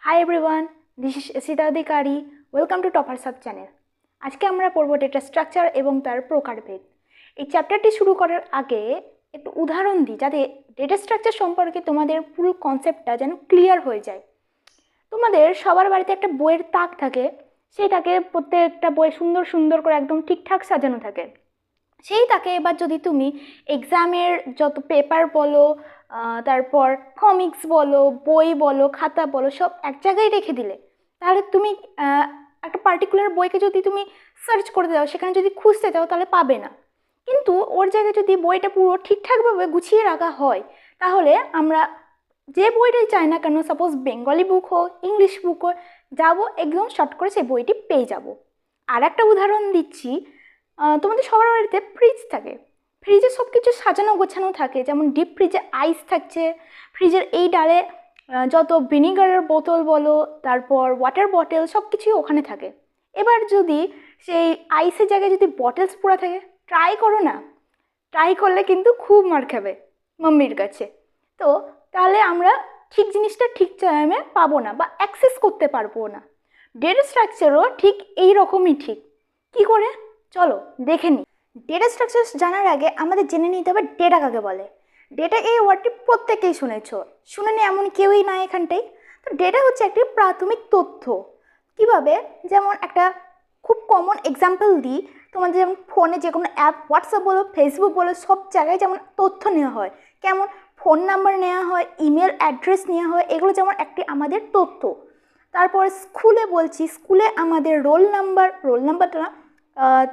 High everyone, this is Esita Adhikari. Welcome to topper sub channel. আজকে আমরা পড়ব ডেটা স্ট্রাকচার এবং তার প্রকারভেদ। এই চ্যাপ্টারটি শুরু করার আগে একটু উদাহরণ দিই, যাতে ডেটা স্ট্রাকচার সম্পর্কে তোমাদের পুরো কনসেপ্টটা যেন ক্লিয়ার হয়ে যায়। তোমাদের সবার বাড়িতে একটা বইয়ের তাক থাকে, সেই তাকে প্রত্যেকটা বই সুন্দর সুন্দর করে একদম ঠিকঠাক সাজানো থাকে। সেই তাকে এবার যদি তুমি এক্সামের যত পেপার বলো, তারপর কমিক্স বলো, বই বলো, খাতা বলো, সব এক জায়গায় রেখে দিলে, তাহলে তুমি একটা পার্টিকুলার বইকে যদি তুমি সার্চ করতে যাও, সেখানে যদি খুঁজতে যাও, তাহলে পাবে না। কিন্তু ওর জায়গায় যদি বইটা পুরো ঠিকঠাকভাবে গুছিয়ে রাখা হয়, তাহলে আমরা যে বইটাই চাই না কেন, সাপোজ বেঙ্গলি বুক হোক, ইংলিশ বুক হোক, যাবো একদম শর্ট করে সেই বইটি পেয়ে যাব। আর একটা উদাহরণ দিচ্ছি, তোমাদের সবার বাড়িতে ফ্রিজ থাকে। ফ্রিজে সব কিছু সাজানো গোছানো থাকে, যেমন ডিপ ফ্রিজে আইস থাকছে, ফ্রিজের এই ডালে যত ভিনিগারের বোতল বলো, তারপর ওয়াটার বটল, সব কিছুই ওখানে থাকে। এবার যদি সেই আইসের জায়গায় যদি বটলস পুরা থাকে, ট্রাই করো না, ট্রাই করলে কিন্তু খুব মার খাবে মাম্মির কাছে। তো তাহলে আমরা ঠিক জিনিসটা ঠিক টাইমে পাবো না বা অ্যাক্সেস করতে পারবো না। ডেটা স্ট্রাকচারও ঠিক এই রকমই। ঠিক কী করে, চলো দেখে নিই। ডেটা স্ট্রাকচার জানার আগে আমাদের জেনে নিতে হবে ডেটা কাকে বলে। ডেটা এই ওয়ার্ডটি প্রত্যেকেই শুনেনি এমন কেউই না এখানটাই। তো ডেটা হচ্ছে একটি প্রাথমিক তথ্য। কিভাবে, যেমন একটা খুব কমন এক্সাম্পল দিই, তোমাদের যেমন ফোনে যে কোনো অ্যাপ, হোয়াটসঅ্যাপ বলো, ফেসবুক বলো, সব জায়গায় যেমন তথ্য নেওয়া হয়, কেমন ফোন নাম্বার নেওয়া হয়, ইমেল অ্যাড্রেস নেওয়া হয়, এগুলো যেমন একটি আমাদের তথ্য। তারপর স্কুলে বলছি, স্কুলে আমাদের রোল নাম্বারটা না,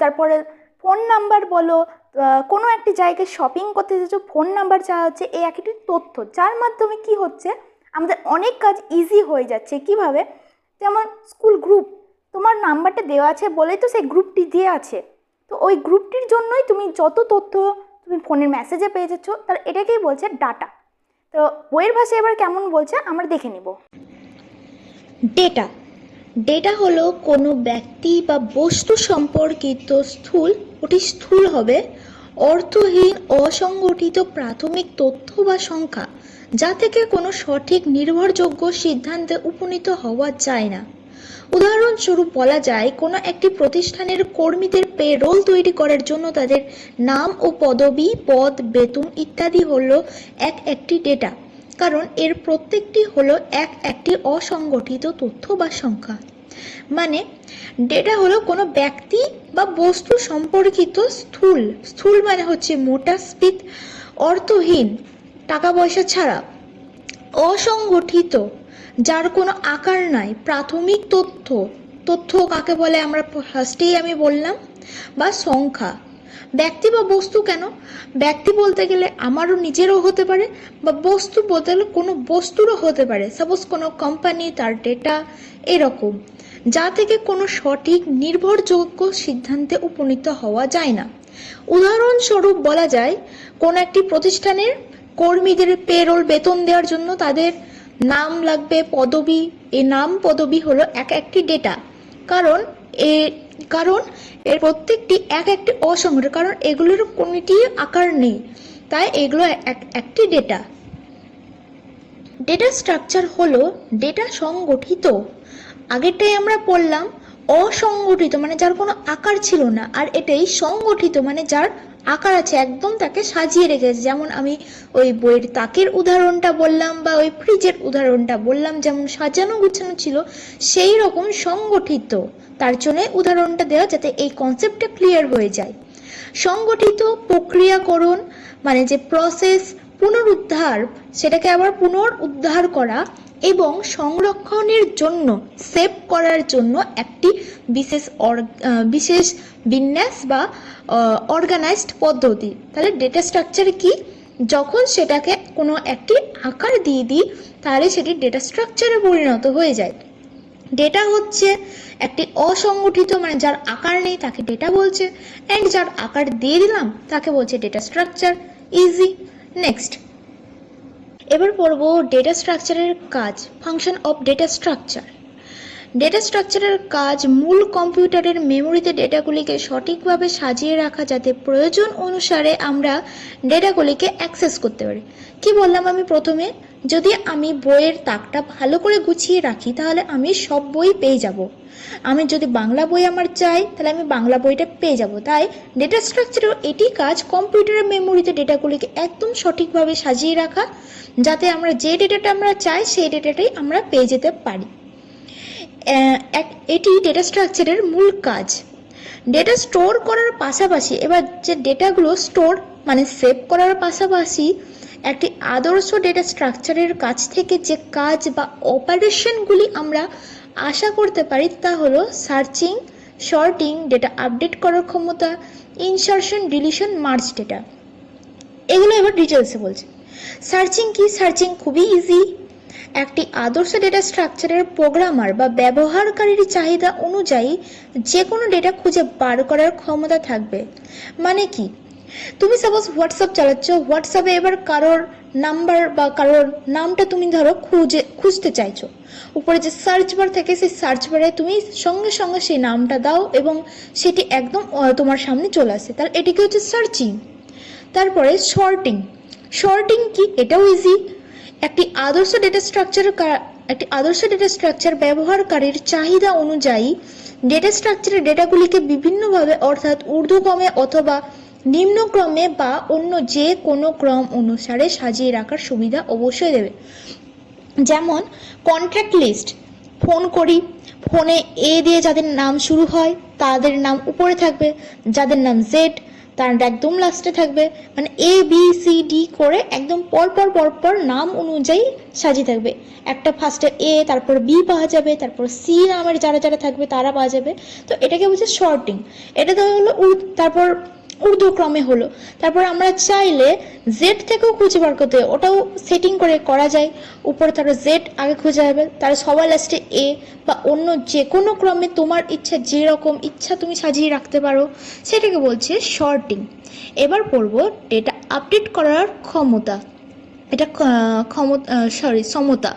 তারপরে ফোন নাম্বার বলো, কোনো একটি জায়গায় শপিং করতে যাচ্ছ, ফোন নাম্বার চাওয়া হচ্ছে, এই একটি তথ্য, যার মাধ্যমে কি হচ্ছে, আমাদের অনেক কাজ ইজি হয়ে যাচ্ছে। কিভাবে, যেমন স্কুল গ্রুপ, তোমার নাম্বারটা দেওয়া আছে বলেই তো সেই গ্রুপটি দিয়ে আছে। তো ওই গ্রুপটির জন্যই তুমি যত তথ্য তুমি ফোনের মেসেজে পেয়ে যাচ্ছ, তাহলে এটাকেই বলছে ডাটা। তো বইয়ের ভাষায় এবার কেমন বলছে আমরা দেখে নিব। ডেটা ডেটা হলো কোনো ব্যক্তি বা বস্তু সম্পর্কিত স্থূল হবে অর্থহীন অসংগঠিত প্রাথমিক তথ্য বা সংখ্যা, যা থেকে কোনো সঠিক নির্ভরযোগ্য সিদ্ধান্তে উপনীত হওয়া যায় না। উদাহরণস্বরূপ বলা যায়, কোনো একটি প্রতিষ্ঠানের কর্মীদের পেরোল তৈরি করার জন্য তাদের নাম ও পদবি, পদ, বেতন ইত্যাদি হলো একটি ডেটা, কারণ এর প্রত্যেকটি হলো একটি অসংগঠিত তথ্য বা সংখ্যা। মানে ডেটা হলো কোনো ব্যক্তি বা বস্তু সম্পর্কিত স্থূল মানে হচ্ছে মোটা, স্ফীত, অর্থহীন, টাকা পয়সা ছাড়া, অসংগঠিত, যার কোনো আকার নাই, প্রাথমিক তথ্য কাকে বলে আমরা ফার্স্টেই আমি বললাম, বা সংখ্যা। ব্যক্তি বা বস্তু কেন, ব্যক্তি বলতে গেলে আমারও নিজেরও হতে পারে, বা বস্তু বলতে গেলে কোনো বস্তুরও হতে পারে, সাপোজ কোনো কোম্পানি, তার ডেটা, এরকম, যা থেকে কোনো সঠিক নির্ভরযোগ্য সিদ্ধান্তে উপনীত হওয়া যায় না। উদাহরণস্বরূপ বলা যায়, কোন একটি প্রতিষ্ঠানের কর্মীদের পেরোল, বেতন দেওয়ার জন্য তাদের নাম লাগবে, পদবি, এই নাম পদবি হলো একটি ডেটা, কারণ এর প্রত্যেকটি একটি অসংগঠিত, কারণ এগুলোর কোনটি আকার নেই, তাই এগুলো একটি ডেটা। ডেটা স্ট্রাকচার হলো ডেটা সংগঠিত। আগেরটাই আমরা পড়লাম অসংগঠিত মানে যার কোনো আকার ছিল না, আর এটাই সংগঠিত মানে যার আকার আছে, একদম তাকে সাজিয়ে রেখেছে। যেমন আমি ওই বইয়ের তাকের উদাহরণটা বললাম, বা ওই ফ্রিজের উদাহরণটা বললাম, যেমন সাজানো গুছানো ছিল, সেই রকম সংগঠিত, তার জন্য উদাহরণটা দেওয়া, যাতে এই কনসেপ্টটা ক্লিয়ার হয়ে যায়। সংগঠিত প্রক্রিয়াকরণ মানে যে প্রসেস, পুনরুদ্ধার, সেটাকে আবার পুনরুদ্ধার করা এবং সংরক্ষণের জন্য, সেভ করার জন্য একটি বিশেষ বিন্যাস বা অর্গানাইজড পদ্ধতি। তাহলে ডেটা স্ট্রাকচার কি, যখন সেটাকে কোনো একটি আকার দিয়ে দিই, তাহলে সেটি ডেটা স্ট্রাকচারে পরিণত হয়ে যায়। ডেটা হচ্ছে একটি অসংগঠিত মানে যার আকার নেই, তাকে ডেটা বলছে, অ্যান্ড যার আকার দিয়ে দিলাম তাকে বলছে ডেটা স্ট্রাকচার। ইজি। নেক্সট, এবার পড়বো ডেটা স্ট্রাকচারের কাজ, function of data structure. Data স্ট্রাকচারের কাজ মূল কম্পিউটারের মেমোরিতে ডেটাগুলিকে সঠিকভাবে সাজিয়ে রাখা, যাতে প্রয়োজন অনুসারে আমরা ডেটাগুলিকে অ্যাক্সেস করতে পারি। কি বললাম আমি প্রথমে, যদি আমি বইয়ের তাকটা ভালো করে গুছিয়ে রাখি তাহলে আমি সব বই পেয়ে যাব। আমি যদি বাংলা বই আমার চাই তাহলে আমি বাংলা বইটা পেয়ে যাব। তাই ডেটা স্ট্রাকচারের এটি কাজ কম্পিউটারের মেমোরিতে ডেটাগুলিকে একদম সঠিকভাবে সাজিয়ে রাখা, যাতে আমরা যে ডেটাটা আমরা চাই সেই ডেটাটাই আমরা পেয়ে যেতে পারি। এটি ডেটা স্ট্রাকচারের মূল কাজ। ডেটা স্টোর করার পাশাপাশি, এবার যে ডেটাগুলো স্টোর মানে সেভ করার পাশাপাশি একটি আদর্শ ডেটা স্ট্রাকচারের কাছ থেকে যে কাজ বা অপারেশনগুলি আমরা আশা করতে পারি তা হলো সার্চিং, সর্টিং, ডেটা আপডেট করার ক্ষমতা, ইনসারশন, ডিলিশন, মার্জ ডেটা। এগুলো এবার ডিটেলসে বলছি। সার্চিং কি? সার্চিং খুবই ইজি। একটি আদর্শ ডেটা স্ট্রাকচারের প্রোগ্রামার বা ব্যবহারকারীর চাহিদা অনুযায়ী যে কোনো ডেটা খুঁজে বার করার ক্ষমতা থাকবে। মানে কি? তুমি সাপোজ হোয়াটসঅ্যাপ চালাচ্ছ, হোয়াটসঅ্যাপে এবার কারোর নাম্বার বা কারোর নামটা তুমি ধরো খুঁজতে চাইছো, উপরে যে সার্চ বার থাকে সেই সার্চ বারে তুমি সঙ্গে সঙ্গে সেই নামটা দাও এবং সেটি একদম তোমার সামনে চলে আসে, তাহলে এটিকে হচ্ছে সার্চিং। তারপরে সর্টিং। সর্টিং কি? এটাও ইজি। একটি আদর্শ ডেটা স্ট্রাকচার ব্যবহারকারীর চাহিদা অনুযায়ী ডেটা স্ট্রাকচারের ডেটাগুলিকে বিভিন্নভাবে, অর্থাৎ ঊর্ধ্বক্রমে অথবা নিম্নক্রমে বা অন্য যে কোনো ক্রম অনুসারে সাজিয়ে রাখার সুবিধা অবশ্যই দেবে। যেমন কন্ট্যাক্ট লিস্ট, ফোন করি, ফোনে এ দিয়ে যাদের নাম শুরু হয় তাদের নাম উপরে থাকবে, যাদের নাম জেড তার একদম লাস্টে থাকবে, মানে এ বি সি ডি করে একদম পরপর নাম অনুযায়ী সাজিয়ে থাকবে। একটা ফার্স্টে এ, তারপর বি পাওয়া যাবে, তারপর সি নামের যারা যারা থাকবে তারা পাওয়া যাবে। তো এটাকে বলছে শর্টিং। এটা তো হলো তারপর ঊর্ধ্বক্রমে হলো। তারপর আমরা চাইলে জেড থেকেও খুঁজে বার করতে, ওটাও সেটিং করে করা যায়। উপরে তারপর জেড আগে খুঁজে যাবে, তার সবার লাস্টে এ, বা অন্য যে কোনো ক্রমে তোমার ইচ্ছা, যেরকম ইচ্ছা তুমি সাজিয়ে রাখতে পারো, সেটাকে বলছে শর্টিং। এবার পড়বো ডেটা আপডেট করার ক্ষমতা। এটা সমতা।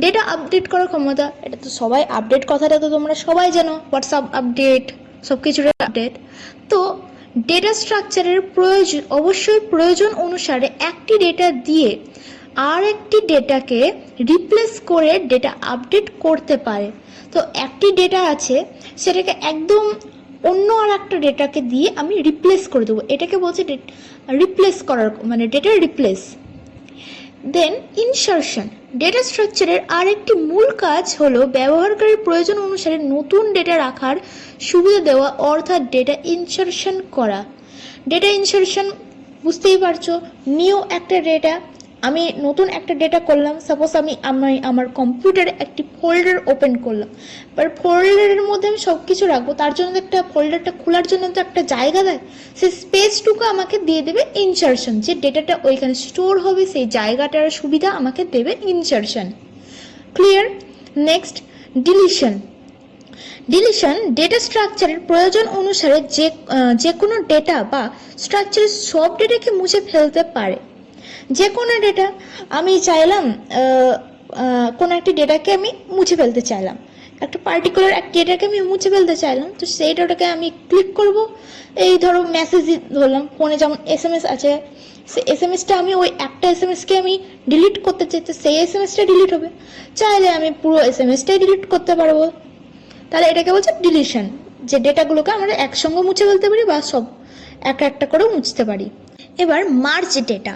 ডেটা আপডেট করার ক্ষমতা, এটা তো সবাই, আপডেট কথাটা তো তোমরা সবাই জানো, হোয়াটসঅ্যাপ আপডেট, সব কিছুর আপডেট। তো ডেটা স্ট্রাকচারের অবশ্যই প্রয়োজন অনুসারে একটি ডেটা দিয়ে আর একটি ডেটাকে রিপ্লেস করে ডেটা আপডেট করতে পারে। তো একটি ডেটা আছে, সেটাকে একদম অন্য আর একটা ডেটাকে দিয়ে আমি রিপ্লেস করে দেবো, এটাকে বলছে রিপ্লেস করার, মানে ডেটা রিপ্লেস। দেন ইনসারশন। ডেটা স্ট্রাকচারের আরেকটি মূল কাজ হলো ব্যবহারকারীর প্রয়োজন অনুসারে নতুন ডেটা রাখার সুবিধা দেওয়া, অর্থাৎ ডেটা ইনসারশন করা। ডেটা ইনসারশন বুঝতেই পারছো, নিউ একটা ডেটা, আমি নতুন একটা ডেটা করলাম, সাপোজ আমি আমার কম্পিউটারে একটি ফোল্ডার ওপেন করলাম, এবার ফোল্ডারের মধ্যে আমি সব কিছু রাখবো, তার জন্য একটা ফোল্ডারটা খোলার জন্য তো একটা জায়গা দেয়, সেই স্পেসটুকু আমাকে দিয়ে দেবে ইনসারশন। যে ডেটাটা ওইখানে স্টোর হবে সেই জায়গাটার সুবিধা আমাকে দেবে insertion. Clear? Next deletion. Deletion data স্ট্রাকচারের প্রয়োজন অনুসারে যে কোনো ডেটা বা স্ট্রাকচারের সব ডেটাকে মুছে ফেলতে পারে। যে কোনো ডেটা আমি চাইলাম, কোনো একটি ডেটাকে আমি মুছে ফেলতে চাইলাম, একটা পার্টিকুলার এক ডেটাকে আমি মুছে ফেলতে চাইলাম, তো সেই ডেটাকে আমি ক্লিক করব। এই ধরো মেসেজ ধরলাম, ফোনে যেমন SMS আছে, সেই SMS-টা আমি ওই একটা SMS-কে আমি ডিলিট করতে চাই, তো সেই SMS-টা ডিলিট হবে। চাইলে আমি পুরো SMS-টাই ডিলিট করতে পারবো। তাহলে এটাকে বলছে ডিলিশন, যে ডেটাগুলোকে আমরা একসঙ্গে মুছে ফেলতে পারি বা সব একটা একটা করে মুছতে পারি। এবার মার্জ ডেটা।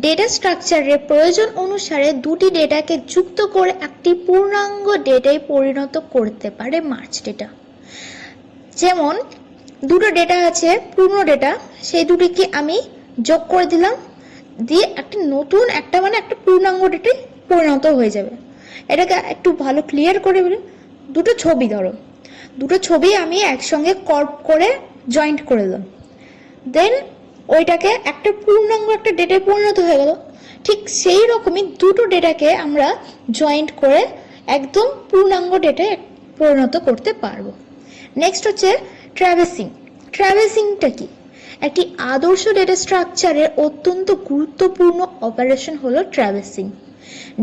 ডেটা স্ট্রাকচারের প্রয়োজন অনুসারে দুটি ডেটাকে যুক্ত করে একটি পূর্ণাঙ্গ ডেটায় পরিণত করতে পারে মার্জ ডেটা। যেমন দুটো ডেটা আছে, পূর্ণ ডেটা, সেই দুটিকে আমি যোগ করে দিলাম, দিয়ে একটা নতুন একটা একটা পূর্ণাঙ্গ ডেটায় পরিণত হয়ে যাবে। এটাকে একটু ভালো ক্লিয়ার করে বলি, দুটো ছবি ধরো, দুটো ছবি আমি একসঙ্গে কর্প করে জয়েন্ট করে দিলাম, দেন ওইটাকে একটা পূর্ণাঙ্গ একটা ডেটায় পরিণত হয়ে গেল। ঠিক সেই রকমই দুটো ডেটাকে আমরা জয়েন্ট করে একদম পূর্ণাঙ্গ ডেটায় পরিণত করতে পারবো। নেক্সট হচ্ছে ট্র্যাভার্সিং। ট্র্যাভার্সিংটা কি? একটি আদর্শ ডেটা স্ট্রাকচারের অত্যন্ত গুরুত্বপূর্ণ অপারেশন হলো ট্র্যাভার্সিং।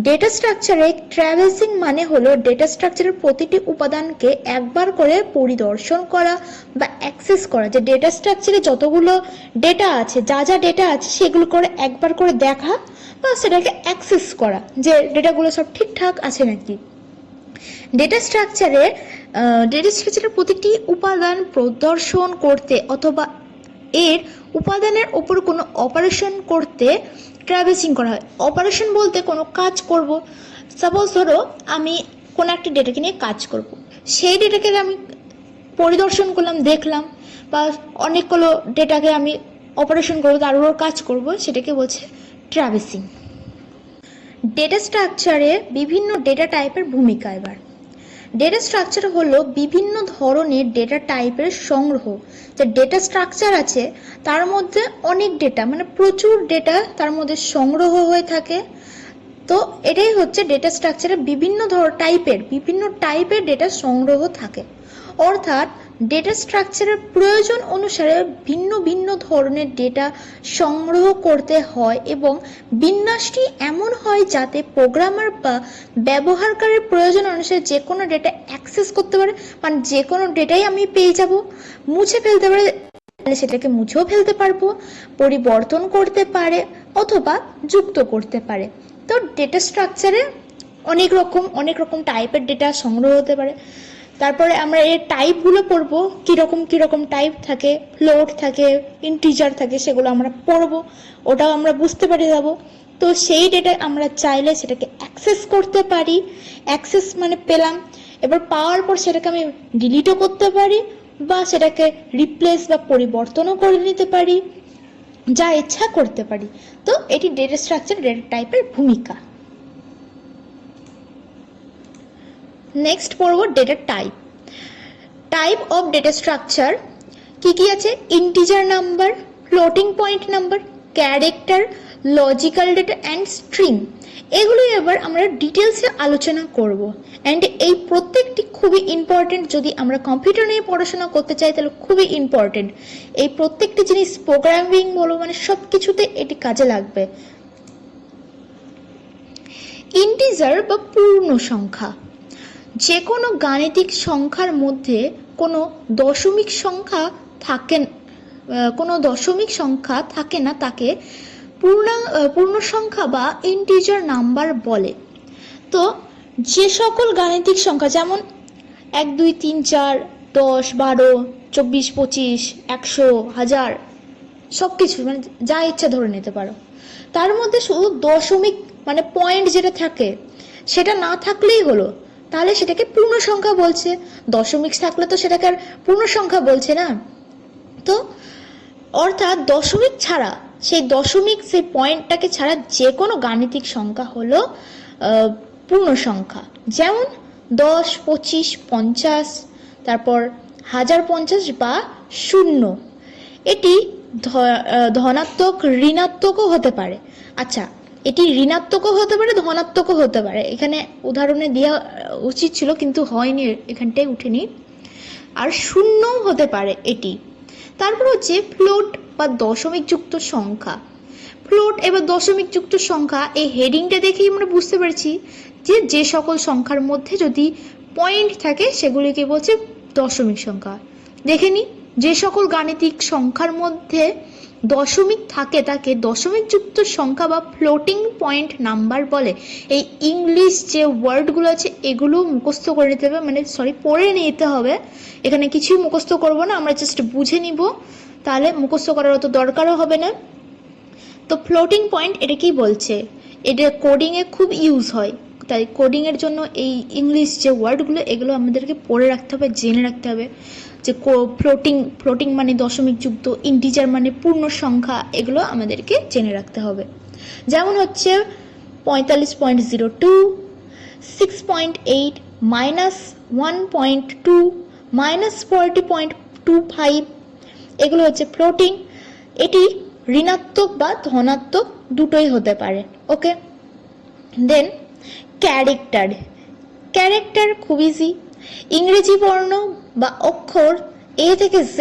ডেটা স্ট্রাকচারে ট্র্যাভার্সিং মানে হলো ডেটা স্ট্রাকচারের প্রতিটি উপাদানকে একবার করে পরিদর্শন করা বা অ্যাক্সেস করা। যে ডেটা স্ট্রাকচারে যতগুলো ডেটা আছে, যা যা ডেটা আছে সেগুলো করে একবার করে দেখা বা সেটাকে অ্যাক্সেস করা, যে ডেটাগুলো সব ঠিকঠাক আছে নাকি। ডেটা স্ট্রাকচারের প্রতিটি উপাদান প্রদর্শন করতে অথবা এর উপাদানের ওপর কোনো অপারেশন করতে ট্র্যাভেসিং করা হয়। অপারেশন বলতে কোনো কাজ করব, সাপোজ ধরো আমি কোনো একটা ডেটাকে নিয়ে কাজ করব, সেই ডেটাকে আমি পরিদর্শন করলাম, দেখলাম, বা অনেকগুলো ডেটাকে আমি অপারেশন করবো, তার উপর কাজ করব, সেটাকে বলছে ট্র্যাভেসিং। ডেটা স্ট্রাকচারে বিভিন্ন ডেটা টাইপের ভূমিকা। এবার ডেটা স্ট্রাকচার হলো বিভিন্ন ধরনের ডেটা টাইপের সংগ্রহ। যে ডেটা স্ট্রাকচার আছে তার মধ্যে অনেক ডেটা, মানে প্রচুর ডেটা তার মধ্যে সংগ্রহ হয়ে থাকে। তো এটাই হচ্ছে ডেটা স্ট্রাকচারে বিভিন্ন টাইপের ডেটা সংগ্রহ থাকে। অর্থাৎ ডেটা স্ট্রাকচারের প্রয়োজন অনুসারে ভিন্ন ভিন্ন ধরনের ডেটা সংগ্রহ করতে হয় এবং বিন্যাসটি এমন হয় যাতে প্রোগ্রামার বা ব্যবহারকারীর প্রয়োজন অনুসারে যে কোনো ডেটা অ্যাক্সেস করতে পারে, মানে যে কোনো ডেটাই আমি পেয়ে যাব, মুছে ফেলতে পারে, সেটাকে মুছেও ফেলতে পারবো, পরিবর্তন করতে পারে অথবা যুক্ত করতে পারে। তো ডেটা স্ট্রাকচারে অনেক রকম টাইপের ডেটা সংগ্রহ হতে পারে। তারপরে আমরা এর টাইপগুলো পড়বো, কীরকম টাইপ থাকে, ফ্লোট থাকে, ইন্টিজার থাকে, সেগুলো আমরা পড়বো, ওটাও আমরা বুঝতে পেরে যাব। তো সেই ডেটা আমরা চাইলে সেটাকে অ্যাক্সেস করতে পারি। অ্যাক্সেস মানে পেলাম, এবার পাওয়ার পর সেটাকে আমি ডিলিটও করতে পারি বা সেটাকে রিপ্লেস বা পরিবর্তনও করে নিতে পারি, যা ইচ্ছা করতে পারি। তো এটি ডেটা স্ট্রাকচার, ডেটা টাইপের ভূমিকা। নেক্সট পড়বো data type. Type of data structure কি আছে? Integer number, floating point number, character, logical data and string. এগুলো এবার আমরা ডিটেলসে আলোচনা করব। অ্যান্ড এই প্রত্যেকটি খুবই ইম্পর্টেন্ট। যদি আমরা কম্পিউটার নিয়ে পড়াশোনা করতে চাই তাহলে খুবই ইম্পর্টেন্ট। এই প্রত্যেকটি জিনিস প্রোগ্রামিং বলো, মানে সব কিছুতে এটি কাজে লাগবে। ইন্টিজার বা পূর্ণ সংখ্যা, যে কোনো গাণিতিক সংখ্যার মধ্যে কোনো দশমিক সংখ্যা থাকে না, তাকে পূর্ণ সংখ্যা বা ইন্টিজার নাম্বার বলে। তো যে সকল গাণিতিক সংখ্যা, যেমন 1 2 3 4 10 12 24 25 100 1000 সব কিছু, মানে যা ইচ্ছা ধরে নিতে পারো, তার মধ্যে শুধু দশমিক মানে পয়েন্ট যেটা থাকে সেটা না থাকলেই হলো, তাহলে সেটাকে পূর্ণ সংখ্যা বলছে। দশমিক থাকলে তো সেটাকে আর পূর্ণ সংখ্যা বলছে না। তো অর্থাৎ দশমিক ছাড়া, সেই পয়েন্টটাকে ছাড়া যে কোনো গাণিতিক সংখ্যা হলো পূর্ণ সংখ্যা। যেমন 10 25 50, তারপর 1050 বা 0। এটি ধনাত্মক ঋণাত্মকও হতে পারে। আচ্ছা, এটি ঋণাত্মকও হতে পারে, ধনাত্মকও হতে পারে। এখানে উদাহরণে দেওয়া উচিত ছিল কিন্তু হয়নি, এখানটায় উঠেনি। আর 0ও হতে পারে এটি। তারপর হচ্ছে ফ্লোট বা দশমিক যুক্ত সংখ্যা। ফ্লোট এবার দশমিক যুক্ত সংখ্যা, এই হেডিংটা দেখেই আমরা বুঝতে পেরেছি যে সকল সংখ্যার মধ্যে যদি পয়েন্ট থাকে সেগুলিকে বলছে দশমিক সংখ্যা। দেখে নি, যে সকল গাণিতিক সংখ্যার মধ্যে দশমিক থাকে তাকে দশমিক যুক্ত সংখ্যা বা ফ্লোটিং পয়েন্ট নাম্বার বলে। এই ইংলিশ যে ওয়ার্ডগুলো আছে এগুলো মুখস্থ করে নিতে হবে, মানে পড়ে নিতে হবে। এখানে কিছুই মুখস্থ করব না, আমরা জাস্ট বুঝে নিব, তাহলে মুখস্থ করার অত দরকারও হবে না। তো ফ্লোটিং পয়েন্ট এটা কি বলছে, এটা কোডিংয়ে খুব ইউজ হয়, তাই কোডিংয়ের জন্য এই ইংলিশ যে ওয়ার্ডগুলো এগুলো আমাদেরকে পড়ে রাখতে হবে, জেনে রাখতে হবে। যে ফ্লোটিং মানে দশমিক যুক্ত, ইন্টিজার মানে পূর্ণ সংখ্যা, এগুলো আমাদেরকে জেনে রাখতে হবে। যেমন হচ্ছে 45.02, 6.8, -1.2, -40.25, এগুলো হচ্ছে ফ্লোটিং। এটি ঋণাত্মক বা ধনাত্মক দুটোই হতে পারে। ওকে, দেন ক্যারেক্টার খুব ইজি। ইংরেজি বর্ণ বা অক্ষর A থেকে Z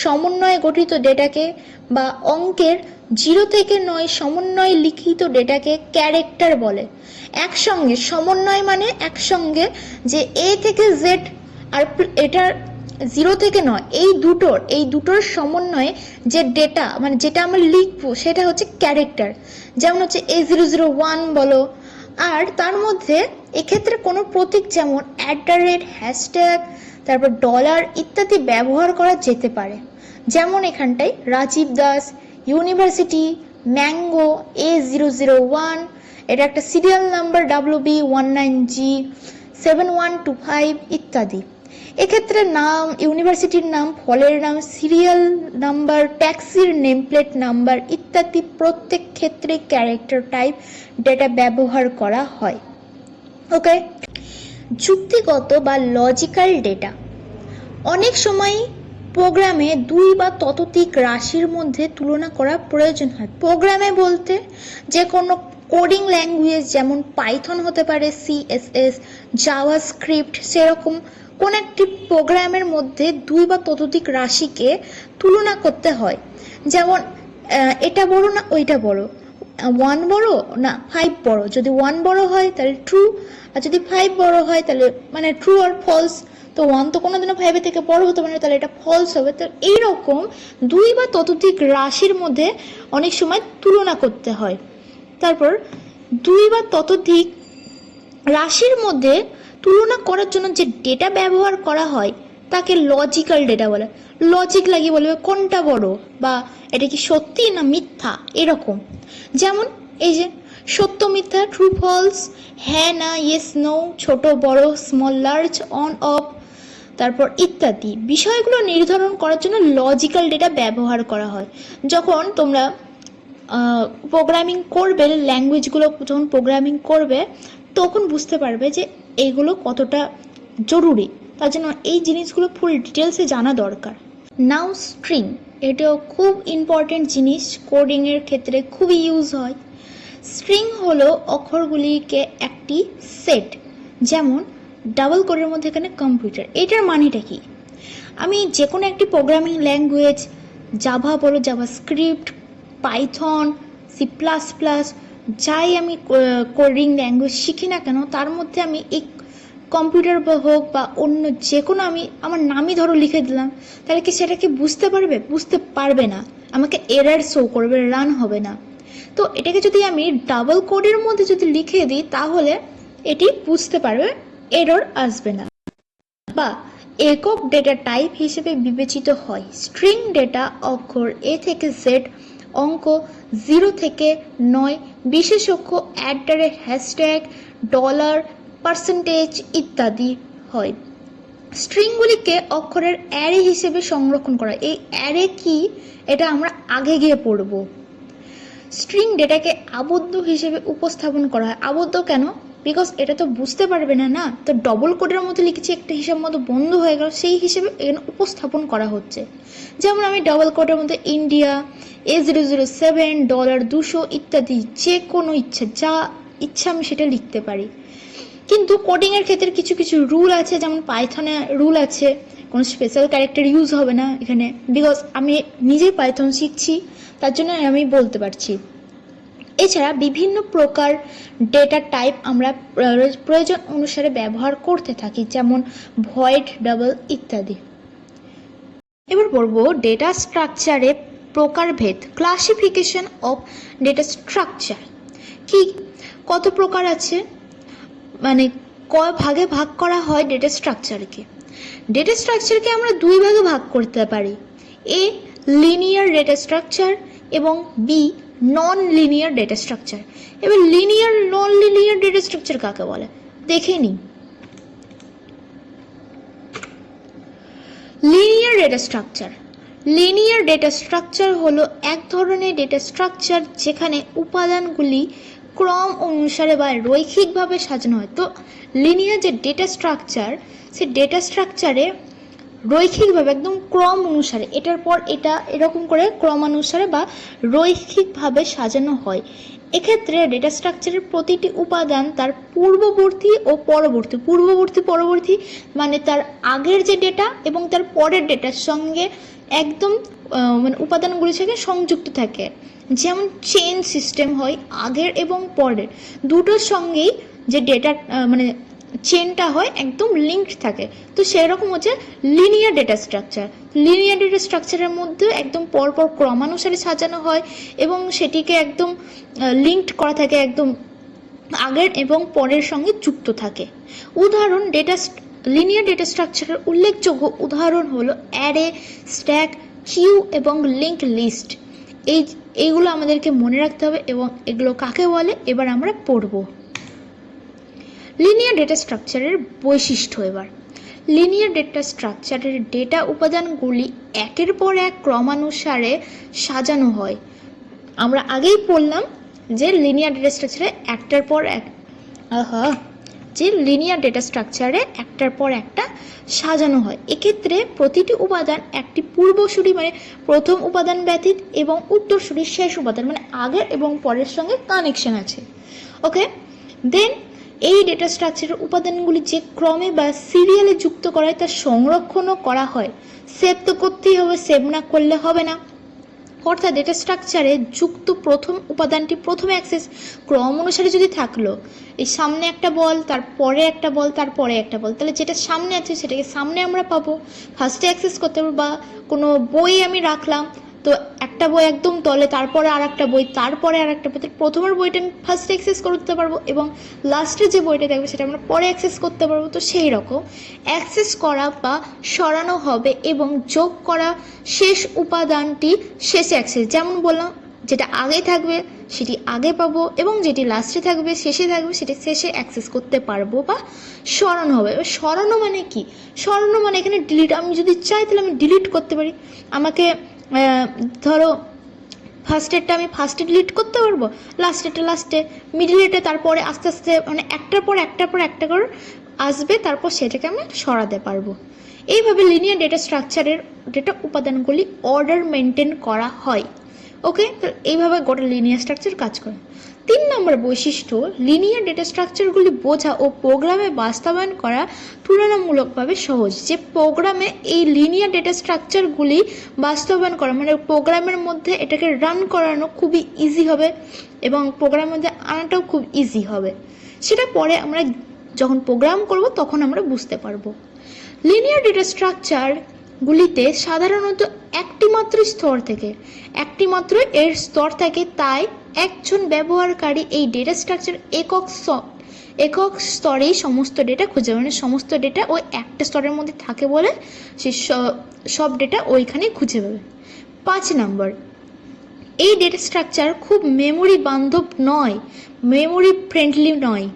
সমন্বয়ে গঠিত ডেটাকে বা অঙ্কের 0 থেকে 9 সমন্বয়ে লিখিত ডেটাকে ক্যারেক্টার বলে। একসঙ্গে সমন্বয় মানে একসঙ্গে যে A থেকে Z আর এটার 0 থেকে 9 এই দুটোর সমন্বয়ে যে ডেটা মানে যেটা আমরা লিখবো সেটা হচ্ছে ক্যারেক্টার। যেমন হচ্ছে A001 বলো, আর তার মধ্যে এক্ষেত্রে কোনো প্রতীক যেমন @ হ্যাশট্যাগ তারপর ডলার ইত্যাদি ব্যবহার করা যেতে পারে। যেমন এখানটায় Rajib Das university mango A001, এটা একটা সিরিয়াল নাম্বার WB19G 7125 ইত্যাদি। এক্ষেত্রে নাম, ইউনিভার্সিটির নাম, ফলের নাম, সিরিয়াল নাম্বার, ট্যাক্সির নেম প্লেট নাম্বার ইত্যাদি প্রত্যেক ক্ষেত্রে ক্যারেক্টার টাইপ ডেটা ব্যবহার করা হয়। ওকে, যুক্তিগত বা লজিক্যাল ডেটা। অনেক সময় প্রোগ্রামে 2 বা ততোধিক রাশির মধ্যে তুলনা করা প্রয়োজন হয়। প্রোগ্রামে বলতে যে কোনো কোডিং ল্যাঙ্গুয়েজ যেমন পাইথন হতে পারে, CSS, জাভাস্ক্রিপ্ট, সেরকম কোন একটি প্রোগ্রামের মধ্যে 2 বা ততোধিক রাশিকে তুলনা করতে হয়। যেমন এটা বড় না ওইটা বড়, 1 বড় না 5 বড়, যদি 1 বড় হয় তাহলে ট্রু, আর যদি 5 বড় হয় তাহলে মানে ট্রু আর ফলস। তো 1 তো কোনোদিনও 5 থেকে বড় হতে পারে না, তাহলে এটা ফলস হবে। তো এইরকম 2 বা ততোধিক রাশির মধ্যে অনেক সময় তুলনা করতে হয়। তারপর 2 বা ততোধিক রাশির মধ্যে তুলনা করার জন্য যে ডেটা ব্যবহার করা হয় তাকে লজিক্যাল ডেটা বলে। লজিক লাগিয়ে বলবে কোনটা বড় বা এটা কি সত্যি না মিথ্যা, এরকম। যেমন এই যে সত্য মিথ্যা, ট্রু ফলস, হ্যাঁ না, ইয়েস নো, ছোট বড়, স্মল লার্জ, অন অফ, তারপর ইত্যাদি বিষয়গুলো নির্ধারণ করার জন্য লজিক্যাল ডেটা ব্যবহার করা হয়। যখন তোমরা প্রোগ্রামিং করবে, ল্যাঙ্গুয়েজগুলো যখন প্রোগ্রামিং করবে তখন বুঝতে পারবে যে এইগুলো কতটা জরুরি, তার জন্য এই জিনিসগুলো ফুল ডিটেলসে জানা দরকার। নাও স্ট্রিং, এটাও খুব ইম্পর্টেন্ট জিনিস, কোডিংয়ের ক্ষেত্রে খুবই ইউজ হয়। স্ট্রিং হলো অক্ষরগুলিকে একটি সেট, যেমন ডাবল কোডের মধ্যে এখানে কম্পিউটার। এটার মানেটা কি? আমি যে কোনো একটি প্রোগ্রামিং ল্যাঙ্গুয়েজ, জাভা বলো, জাভাস্ক্রিপ্ট, পাইথন, C++, যাই আমি কোডিং ল্যাঙ্গুয়েজ শিখি না কেন তার মধ্যে আমি এই কম্পিউটার হোক বা অন্য যে কোনো আমি আমার নামই ধরো লিখে দিলাম, তাহলে কি সেটাকে বুঝতে পারবে? বুঝতে পারবে না, আমাকে এরর শো করবে, রান হবে না। তো এটাকে যদি আমি ডাবল কোডের মধ্যে যদি লিখে দিই তাহলে এটি বুঝতে পারবে, এরর আসবে না। বা একক ডেটা টাইপ হিসেবে বিবেচিত হয়। স্ট্রিং ডেটা অক্ষর A থেকে Z, অঙ্ক 0 থেকে 9, বিশেষ অক্ষর @ হ্যাশট্যাগ, ডলার, পার্সেন্টেজ ইত্যাদি হয়। স্ট্রিংগুলিকে অক্ষরের অ্যারে হিসেবে সংরক্ষণ করা। এই অ্যারে কি এটা আমরা আগে গিয়ে পড়ব। স্ট্রিং ডেটাকে আবদ্ধ হিসেবে উপস্থাপন করা হয়। আবদ্ধ কেন? বিকজ এটা তো বুঝতে পারবে না, না তো ডবল কোডের মধ্যে লিখেছি, একটা হিসাব মতো বন্ধ হয়ে গেল, সেই হিসেবে এখানে উপস্থাপন করা হচ্ছে। যেমন আমি ডবল কোডের মধ্যে ইন্ডিয়া, A007, $200 ইত্যাদি যে কোনো যা ইচ্ছা আমি সেটা লিখতে পারি। কিন্তু কোডিংয়ের ক্ষেত্রে কিছু কিছু রুল আছে, যেমন পাইথনে রুল আছে, কোনো স্পেশাল ক্যারেক্টার ইউজ হবে না এখানে, বিকজ আমি নিজেই পাইথন শিখছি, তার জন্য আমি বলতে পারছি। এছাড়া বিভিন্ন প্রকার ডেটা টাইপ আমরা প্রয়োজন অনুসারে ব্যবহার করতে থাকি, যেমন ভয়েড, ডাবল ইত্যাদি। এবার বলবো ডেটা স্ট্রাকচারে প্রকারভেদ, ক্লাসিফিকেশন অফ ডেটা স্ট্রাকচার। কি কত প্রকার আছে, মানে কয় ভাগে ভাগ করা হয় ডেটা স্ট্রাকচারকে? ডেটা স্ট্রাকচারকে আমরা 2 ভাগে ভাগ করতে পারি। A, লিনিয়ার ডেটা স্ট্রাকচার এবং B, non linear data structure. এবার linear non linear data structure কাকে বলে দেখে নিই। Linear data structure. Linear data structure হলো এক ধরনের ডেটা স্ট্রাকচার যেখানে উপাদানগুলি ক্রম অনুসারে বা রৈখিকভাবে সাজানো হয়। তো লিনিয়ার যে ডেটা স্ট্রাকচার, সে ডেটা স্ট্রাকচারে রৈখিকভাবে একদম ক্রম অনুসারে, এটার পর এটা এরকম করে ক্রমানুসারে বা রৈখিকভাবে সাজানো হয়। এক্ষেত্রে ডেটা স্ট্রাকচারের প্রতিটি উপাদান তার পূর্ববর্তী ও পরবর্তী, পরবর্তী মানে তার আগের যে ডেটা এবং তার পরের ডেটার সঙ্গে একদম মানে উপাদানগুলির সঙ্গে সংযুক্ত থাকে। যেমন চেইন সিস্টেম হয়, আগের এবং পরের দুটোর সঙ্গেই যে ডেটা মানে চেনটা হয় একদম লিঙ্কড থাকে। তো সেরকম হচ্ছে linear data structure. Linear data স্ট্রাকচারের মধ্যে একদম পরপর ক্রমানুসারে সাজানো হয় এবং সেটিকে একদম লিঙ্কড করা থাকে, একদম আগের এবং পরের সঙ্গে যুক্ত থাকে। উদাহরণ লিনিয়ার ডেটা স্ট্রাকচারের উল্লেখযোগ্য উদাহরণ হলো অ্যারে, স্ট্যাক, কিউ এবং লিঙ্ক লিস্ট। এইগুলো আমাদেরকে মনে রাখতে হবে এবং এগুলো কাকে বলে এবার আমরা পড়ব। লিনিয়ার ডেটা স্ট্রাকচারের বৈশিষ্ট্য। এবার লিনিয়ার ডেটা স্ট্রাকচারের ডেটা উপাদানগুলি একের পর এক ক্রমানুসারে সাজানো হয়। আমরা আগেই পড়লাম যে লিনিয়ার ডেটা স্ট্রাকচারে একটার পর একটা সাজানো হয়। এক্ষেত্রে প্রতিটি উপাদান একটি পূর্বসূরি মানে প্রথম উপাদান ব্যতীত এবং উত্তরসূরি শেষ উপাদান মানে আগের এবং পরের সঙ্গে কানেকশন আছে। ওকে, দেন এই ডেটা স্ট্রাকচারের উপাদানগুলি যে ক্রমে বা সিরিয়ালে যুক্ত করা হয় তা সংরক্ষণও করা হয়। সেভ তো করতেই হবে, সেভ না করলে হবে না। অর্থাৎ ডেটা স্ট্রাকচারে যুক্ত প্রথম উপাদানটি প্রথমে অ্যাক্সেস ক্রম অনুসারে যদি থাকলো, এই সামনে একটা বল, তারপরে একটা বল, তারপরে একটা বল, তাহলে যেটা সামনে আছে সেটাকে সামনে আমরা পাবো, ফার্স্টে অ্যাক্সেস করতে পারবো। বা কোনো বই আমি রাখলাম, তো একটা বই একদম তলে, তারপরে আর একটা বই, তারপরে আর একটা বই, প্রথমের বইটা আমি ফার্স্টে অ্যাক্সেস করতে পারবো এবং লাস্টে যে বইটা থাকবে সেটা আমরা পরে অ্যাক্সেস করতে পারবো। তো সেই রকম অ্যাক্সেস করা বা সরানো হবে এবং যোগ করা শেষ উপাদানটি শেষে অ্যাক্সেস, যেমন বললাম যেটা আগে থাকবে সেটি আগে পাবো এবং যেটি লাস্টে থাকবে শেষে থাকবে সেটি শেষে অ্যাক্সেস করতে পারবো বা সরানো হবে। এবার সরানো মানে কি? সরানো মানে এখানে ডিলিট, আমি যদি চাই তাহলে আমি ডিলিট করতে পারি। আমাকে ধরো ফার্স্টেরটা আমি ফার্স্টে ডিলিট করতে পারবো, লাস্টেরটা লাস্টে, মিডিলেটে, তারপরে আস্তে আস্তে মানে একটার পর একটা করে আসবে, তারপর সেটাকে আমি সরাতে পারবো। এইভাবে লিনিয়ার ডেটা স্ট্রাকচারের ডেটা উপাদানগুলি অর্ডার মেনটেন করা হয়। ওকে, তো এইভাবে গোটা লিনিয়ার স্ট্রাকচার কাজ করে। 3 নম্বর বৈশিষ্ট্য, লিনিয়ার ডেটা স্ট্রাকচারগুলি বোঝা ও প্রোগ্রামে বাস্তবায়ন করা তুলনামূলকভাবে সহজ। যে প্রোগ্রামে এই লিনিয়ার ডেটা স্ট্রাকচারগুলি বাস্তবায়ন করা মানে প্রোগ্রামের মধ্যে এটাকে রান করানো খুবই ইজি হবে এবং প্রোগ্রামের মধ্যে আনাটাও খুব ইজি হবে। সেটা পরে আমরা যখন প্রোগ্রাম করব তখন আমরা বুঝতে পারবো। লিনিয়ার ডেটা স্ট্রাকচারগুলিতে সাধারণত একটি মাত্র এর স্তর থাকে, তাই একজন ব্যবহারকারী এই ডেটা স্ট্রাকচার একক স্তরেই সমস্ত ডেটা খুঁজে পাবে, মানে সমস্ত ডেটা ওই একটা স্তরের মধ্যে থাকে বলে সে সব ডেটা ওইখানেই খুঁজে পাবে। 5 নম্বর, এই ডেটা স্ট্রাকচার খুব মেমোরি বান্ধব নয়, মেমোরি ফ্রেন্ডলি নয়।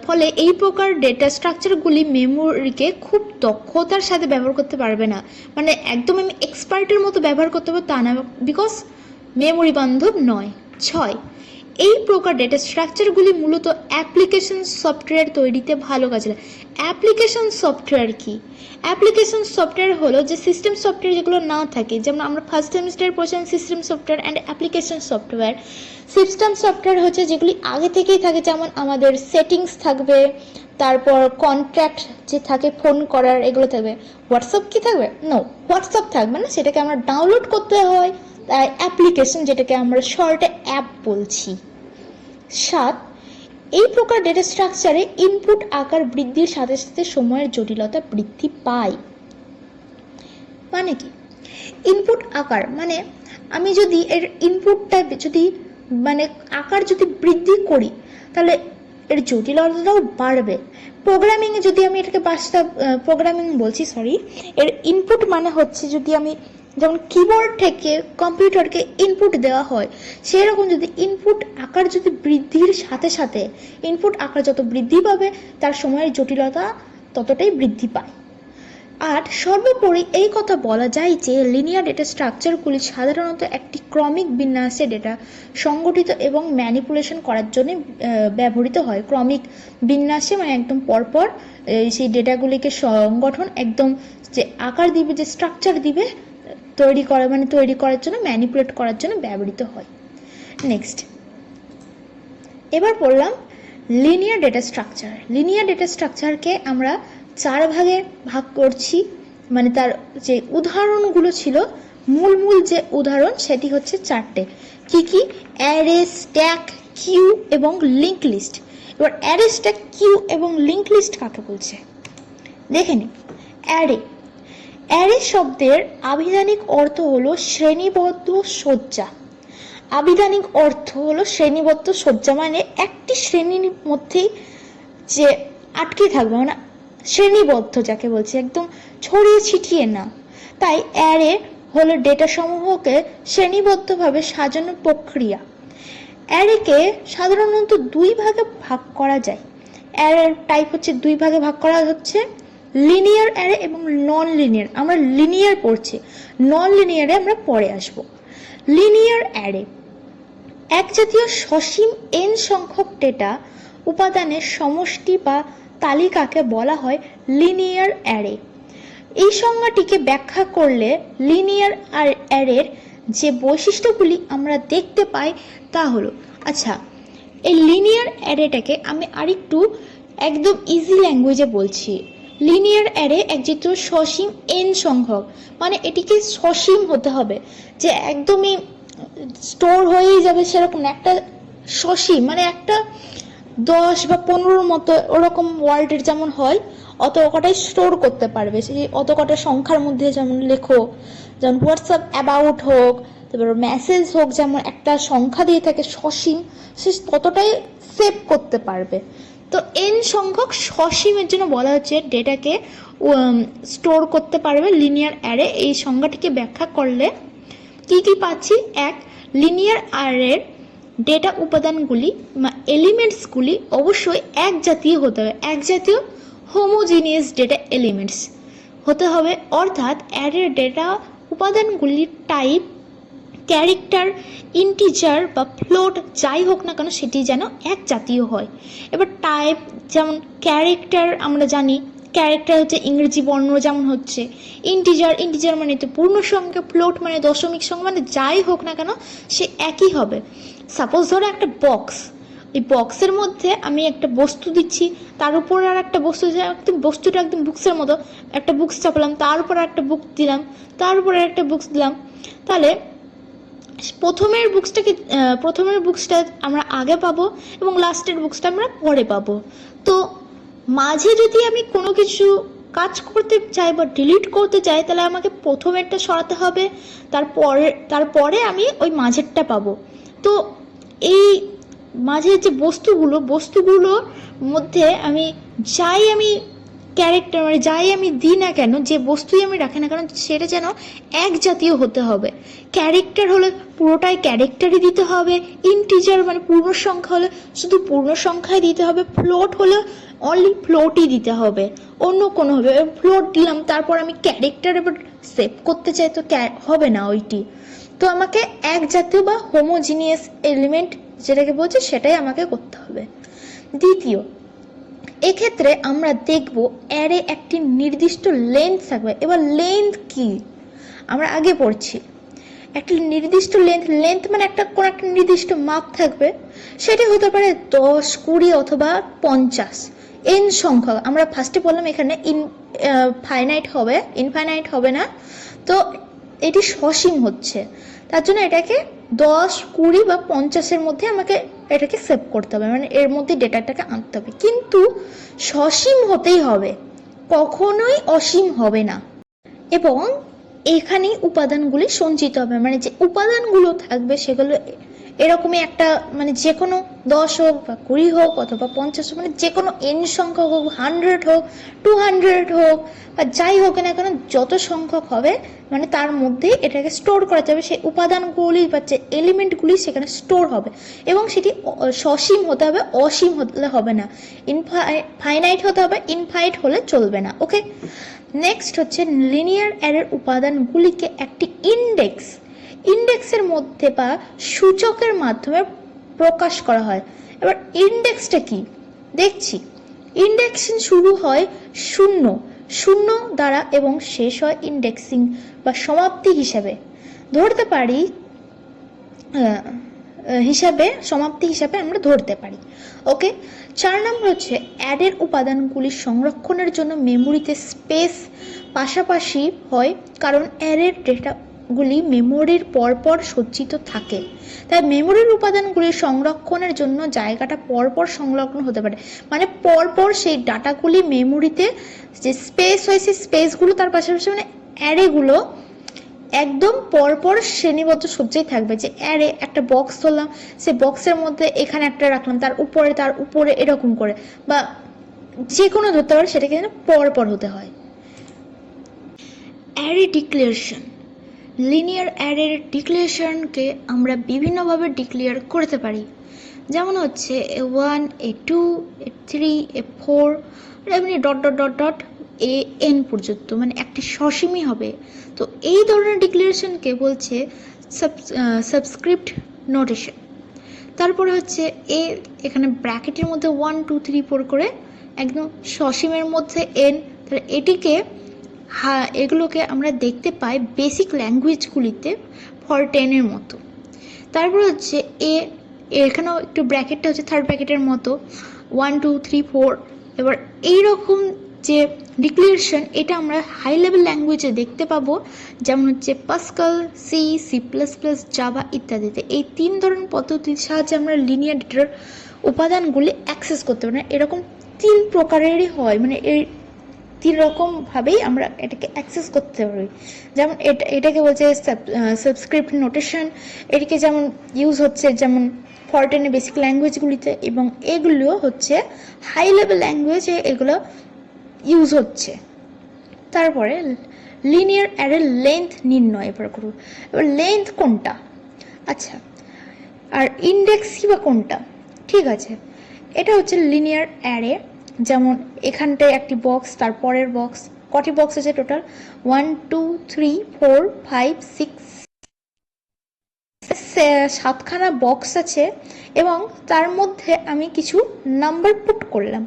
ফলে এই প্রকার ডেটা স্ট্রাকচারগুলি মেমোরিকে খুব দক্ষতার সাথে ব্যবহার করতে পারবে না, মানে একদম আমি এক্সপার্টের মতো ব্যবহার করতে পারবো তা না, বিকজ মেমোরি বান্ধব নয়। 6, এই প্রকার ডেটা স্ট্রাকচারগুলি মূলত অ্যাপ্লিকেশন সফটওয়্যার তৈরিতে ভালো কাজে লাগে। অ্যাপ্লিকেশন সফটওয়্যার কি? অ্যাপ্লিকেশন সফটওয়্যার হলো যে সিস্টেম সফটওয়্যার যেগুলো না থাকে, যেমন আমরা ফার্স্ট সেমিস্টারে পড়ছিলাম system software and application software. System software হচ্ছে যেগুলি আগে থেকেই থাকে, যেমন আমাদের সেটিংস থাকবে, তারপর কন্ট্যাক্ট যে থাকে ফোন করার এগুলো থাকবে। হোয়াটসঅ্যাপ কি থাকবে? নো, হোয়াটসঅ্যাপ থাকবে না, সেটাকে আমরা ডাউনলোড করতে হয়, তাই অ্যাপ্লিকেশন যেটাকে আমরা শর্টে অ্যাপ বলছি। 7, এই প্রকার ডেটা স্ট্রাকচারে ইনপুট আকার বৃদ্ধির সাথে সাথে সময়ের জটিলতা বৃদ্ধি পায়। মানে কি? ইনপুট আকার মানে আমি যদি এর ইনপুটটা যদি মানে আকার যদি বৃদ্ধি করি তাহলে এর জটিলতাটাও বাড়বে। প্রোগ্রামিংয়ে যদি আমি এটাকে এর ইনপুট মানে হচ্ছে যদি আমি যেমন কিবোর্ড থেকে কম্পিউটারকে ইনপুট দেওয়া হয়, সেরকম যদি ইনপুট আকার যদি বৃদ্ধির সাথে সাথে ইনপুট আকার যত বৃদ্ধি পাবে তার সময়ের জটিলতা ততটাই বৃদ্ধি পায়। 8, সর্বোপরি এই কথা বলা যায় যে লিনিয়ার ডেটা স্ট্রাকচারগুলি সাধারণত একটি ক্রমিক বিন্যাসে ডেটা সংগঠিত এবং ম্যানিপুলেশন করার জন্য ব্যবহৃত হয়। ক্রমিক বিন্যাসে মানে একদম পরপর সেই ডেটাগুলিকে সংগঠন একদম যে আকার দিবে, যে স্ট্রাকচার দিবে তৈরি করার জন্য, ম্যানিপুলেট করার জন্য ব্যবহৃত হয়। নেক্সট, এবার পড়লাম linear data structure. Linear data স্ট্রাকচারকে আমরা 4 ভাগে ভাগ করছি, মানে তার যে উদাহরণগুলো ছিল মূল যে উদাহরণ সেটি হচ্ছে 4টে। কি? অ্যারে, স্ট্যাক, কিউ এবং লিঙ্ক লিস্ট। এবার অ্যারেসটা কিউ এবং লিঙ্ক লিস্ট কাকে বলছে দেখে নিই। অ্যারে শব্দের আবিধানিক অর্থ হলো শ্রেণীবদ্ধ সজ্জা। আবিধানিক অর্থ হলো শ্রেণীবদ্ধ সজ্জা, মানে একটি শ্রেণীর মধ্যেই যে আটকে থাকবে, মানে শ্রেণীবদ্ধ যাকে বলছে, একদম ছড়িয়ে ছিটিয়ে না। তাই অ্যারে হলো ডেটা সমূহকে শ্রেণীবদ্ধভাবে সাজানোর প্রক্রিয়া। অ্যারেকে সাধারণত দুই ভাগে ভাগ করা যায়। অ্যারের টাইপ হচ্ছে দুই ভাগে ভাগ করা হচ্ছে, লিনিয়ার অ্যারে এবং নন লিনিয়ার। আমরা লিনিয়ার পড়ছি, নন লিনিয়ারে আমরা পরে আসব। লিনিয়ার অ্যারে এক জাতীয় সসীম n সংখ্যক ডেটা উপাদানের সমষ্টি বা তালিকাকে বলা হয় লিনিয়ার অ্যারে। এই সংজ্ঞাটিকে ব্যাখ্যা করলে লিনিয়ার অ্যারের যে বৈশিষ্ট্যগুলি আমরা দেখতে পাই তা হলো, আচ্ছা এই লিনিয়ার অ্যারেটাকে আমি আরেকটু একদম ইজি ল্যাঙ্গুয়েজে বলছি। লিনিয়ার অ্যারে এক জাতীয় সসীম n সংখ্যক, মানে এটিকে সসীম হতে হবে, যে একদমই স্টোর হয়েই যাবে সেরকম একটা সসীম, মানে একটা 10 বা 15 মতো ওরকম ওয়ার্ডের যেমন হয় অত কটাই স্টোর করতে পারবে, সেই অত কটা সংখ্যার মধ্যে যেমন লেখো, যেমন হোয়াটসঅ্যাপ অ্যাবাউট হোক, তারপর মেসেজ হোক, যেমন একটা সংখ্যা দিয়ে থাকে সসীম, সে ততটাই সেভ করতে পারবে। তো n সংখ্যক সসীমের জন্য বলা হচ্ছে ডেটাকে স্টোর করতে পারবে লিনিয়ার অ্যারে। এই সংজ্ঞাটিকে ব্যাখ্যা করলে কি কি পাচ্ছি? এক, লিনিয়ার অ্যারের ডেটা উপাদানগুলি বা এলিমেন্টসগুলি অবশ্যই এক জাতীয় হতে হবে, এক জাতীয় হোমোজিনিয়াস ডেটা এলিমেন্টস হতে হবে, অর্থাৎ অ্যারের ডেটা উপাদানগুলির টাইপ, ক্যারেক্টার, ইন্টিজার বা ফ্লোট যাই হোক না কেন সেটি যেন এক জাতীয় হয়। এবার টাইপ যেমন ক্যারেক্টার, আমরা জানি ক্যারেক্টার হচ্ছে ইংরেজি বর্ণ যেমন হচ্ছে, ইন্টিজার মানে তো পূর্ণ সংখ্যা, ফ্লোট মানে দশমিক সংখ্যা, মানে যাই হোক না কেন সে একই হবে। সাপোজ ধরো একটা বক্স, এই বক্সের মধ্যে আমি একটা বস্তু দিচ্ছি, তার উপর আর একটা বস্তু, একদম বস্তুটা একদম বুকসের মতো, একটা বুকস চাপালাম, তার উপর একটা বুক দিলাম, তার উপরে একটা বুকস দিলাম, তাহলে প্রথমের বুকসটা আমরা আগে পাবো এবং লাস্টের বুকসটা আমরা পরে পাবো। তো মাঝে যদি আমি কোনো কিছু কাজ করতে চাই বা ডিলিট করতে চাই, তাহলে আমাকে প্রথমেরটা সরাতে হবে, তারপরে আমি ওই মাঝেরটা পাবো। তো এই মাঝের যে বস্তুগুলোর মধ্যে আমি ক্যারেক্টার মানে যাই আমি দিই না কেন, যে বস্তুই আমি রাখি না কেন, সেটা যেন এক জাতীয় হতে হবে। ক্যারেক্টার হলে পুরোটাই ক্যারেক্টারই দিতে হবে, ইন্টিজার মানে পূর্ণ সংখ্যা হলে শুধু পূর্ণ সংখ্যায় দিতে হবে, ফ্লোট হলে অনলি ফ্লোটই দিতে হবে, অন্য কোনো হবে। ফ্লোট দিলাম, তারপর আমি ক্যারেক্টার এবার সেভ করতে চাই তো হবে না ওইটি। তো আমাকে এক জাতীয় বা হোমোজিনিয়াস এলিমেন্ট যেটাকে বলছে সেটাই আমাকে করতে হবে। দ্বিতীয়, এক্ষেত্রে আমরা দেখব অ্যারে একটি নির্দিষ্ট লেন্থ থাকবে। এবার লেন্থ কি আমরা আগে পড়ছি, একটা নির্দিষ্ট লেন্থ মানে কোনো একটা নির্দিষ্ট মাপ থাকবে, সেটি হতে পারে 10, 20 অথবা 50 n সংখ্যা। আমরা ফার্স্টে বললাম এখানে ইনফাইনাইট হবে না, তো এটি সসীম হচ্ছে, তার জন্য এটাকে 10, 20 বা 50-এর মধ্যে আমাকে এটাকে সেভ করতে হবে, মানে এর মধ্যে ডেটাটাকে আনতে হবে, কিন্তু সসীম হতেই হবে, কখনোই অসীম হবে না। এবং এখানেই উপাদানগুলি সঞ্চিত হবে, মানে যে উপাদানগুলো থাকবে সেগুলো এরকমই একটা, মানে যে কোনো 10 হোক বা 20 হোক অথবা 50 হোক, মানে যে কোনো n সংখ্যক হোক, 100 হোক, 200 হোক বা যাই হোক না কেন, যত সংখ্যক হবে মানে তার মধ্যেই এটাকে স্টোর করা যাবে, সেই উপাদানগুলি বা যে এলিমেন্টগুলি সেখানে স্টোর হবে, এবং সেটি সসীম হতে হবে, অসীম হলে হবে না, ফাইনাইট হতে হবে, ইনফাইনাইট হলে চলবে না। ওকে, নেক্সট হচ্ছে লিনিয়ার অ্যারের উপাদানগুলিকে একটি ইন্ডেক্সের মধ্যে বা সূচকের মাধ্যমে প্রকাশ করা হয়। এবার ইন্ডেক্সটা কি দেখছি। ইন্ডেক্সিং শুরু হয় শূন্য দ্বারা এবং শেষ হয় ইন্ডেক্সিং বা সমাপ্তি হিসাবে ধরতে পারি, সমাপ্তি হিসাবে আমরা ধরতে পারি। ওকে, 4 নম্বর হচ্ছে অ্যারের উপাদানগুলি সংরক্ষণের জন্য মেমোরিতে স্পেস পাশাপাশি হয়, কারণ অ্যারের ডেটা উপাদানগুলি মেমোরির পরপর সজ্জিত থাকে, তাই মেমোরির উপাদানগুলি সংরক্ষণের জন্য জায়গাটা পরপর সংলগ্ন হতে পারে, মানে পরপর সেই ডাটাগুলি মেমোরিতে যে স্পেস হয় সেই স্পেসগুলো তার পাশাপাশি মানে অ্যারেগুলো একদম পরপর শ্রেণীবদ্ধ সজ্জায় থাকবে। যে অ্যারে একটা বক্স ধরলাম, সে বক্সের মধ্যে এখানে একটা রাখলাম, তার উপরে এরকম করে, বা যে কোনো ধরতে পারে, সেটাকে যেন পরপর হতে হয়। Array declaration. লিনিয়ার অ্যারের ডিক্লারেশনকে আমরা বিভিন্নভাবে ডিক্লেয়ার করতে পারি, যেমন হচ্ছে A1, A2, A3, A4 এমনি dot dot dot dot AN পর্যন্ত, মানে একটি সসীমই হবে। তো এই ধরনের ডিক্লারেশনকে বলছে সাবস্ক্রিপ্ট নোটেশন। তারপরে হচ্ছে এখানে ব্র্যাকেটের মধ্যে 1 2 3 4 করে একদম সসীমের মধ্যে N, তাহলে এটিকে এগুলোকে আমরা দেখতে পাই বেসিক ল্যাঙ্গুয়েজগুলিতে ফরটেনের মতো। তারপর হচ্ছে এখানেও একটু ব্র্যাকেটটা হচ্ছে থার্ড ব্র্যাকেটের মতো 1 2 3 4। এবার এইরকম যে ডিক্লারেশন, এটা আমরা হাই লেভেল ল্যাঙ্গুয়েজে দেখতে পাবো, যেমন হচ্ছে পাস্কাল, সি, C++, জাভা ইত্যাদিতে। এই 3 ধরনের পদ্ধতির সাহায্যে আমরা লিনিয়ার ডেটার উপাদানগুলি অ্যাক্সেস করতে পারি। এরকম 3 প্রকারেরই হয়, মানে এই 3 রকমভাবেই আমরা এটাকে অ্যাক্সেস করতে পারি। যেমন এটাকে বলছে সাবস্ক্রিপ্ট নোটেশন, এটিকে যেমন ইউজ হচ্ছে যেমন ফরটেনের বেসিক ল্যাঙ্গুয়েজগুলিতে, এবং এগুলো হচ্ছে হাই লেভেল ল্যাঙ্গুয়েজে এগুলো ইউজ হচ্ছে। তারপরে লিনিয়ার অ্যারের লেন্থ নির্ণয় এবার করব। এবার লেন্থ কোনটা, আচ্ছা, আর ইন্ডেক্সই বা কোনটা? ঠিক আছে, এটা হচ্ছে লিনিয়ার অ্যারে। যেমন এখানটায় একটি বক্স, তারপরের বক্স, কটি বক্স আছে টোটাল? 1 2 3 4 5 6 7খানা বক্স আছে, এবং তার মধ্যে আমি কিছু নাম্বার পুট করলাম,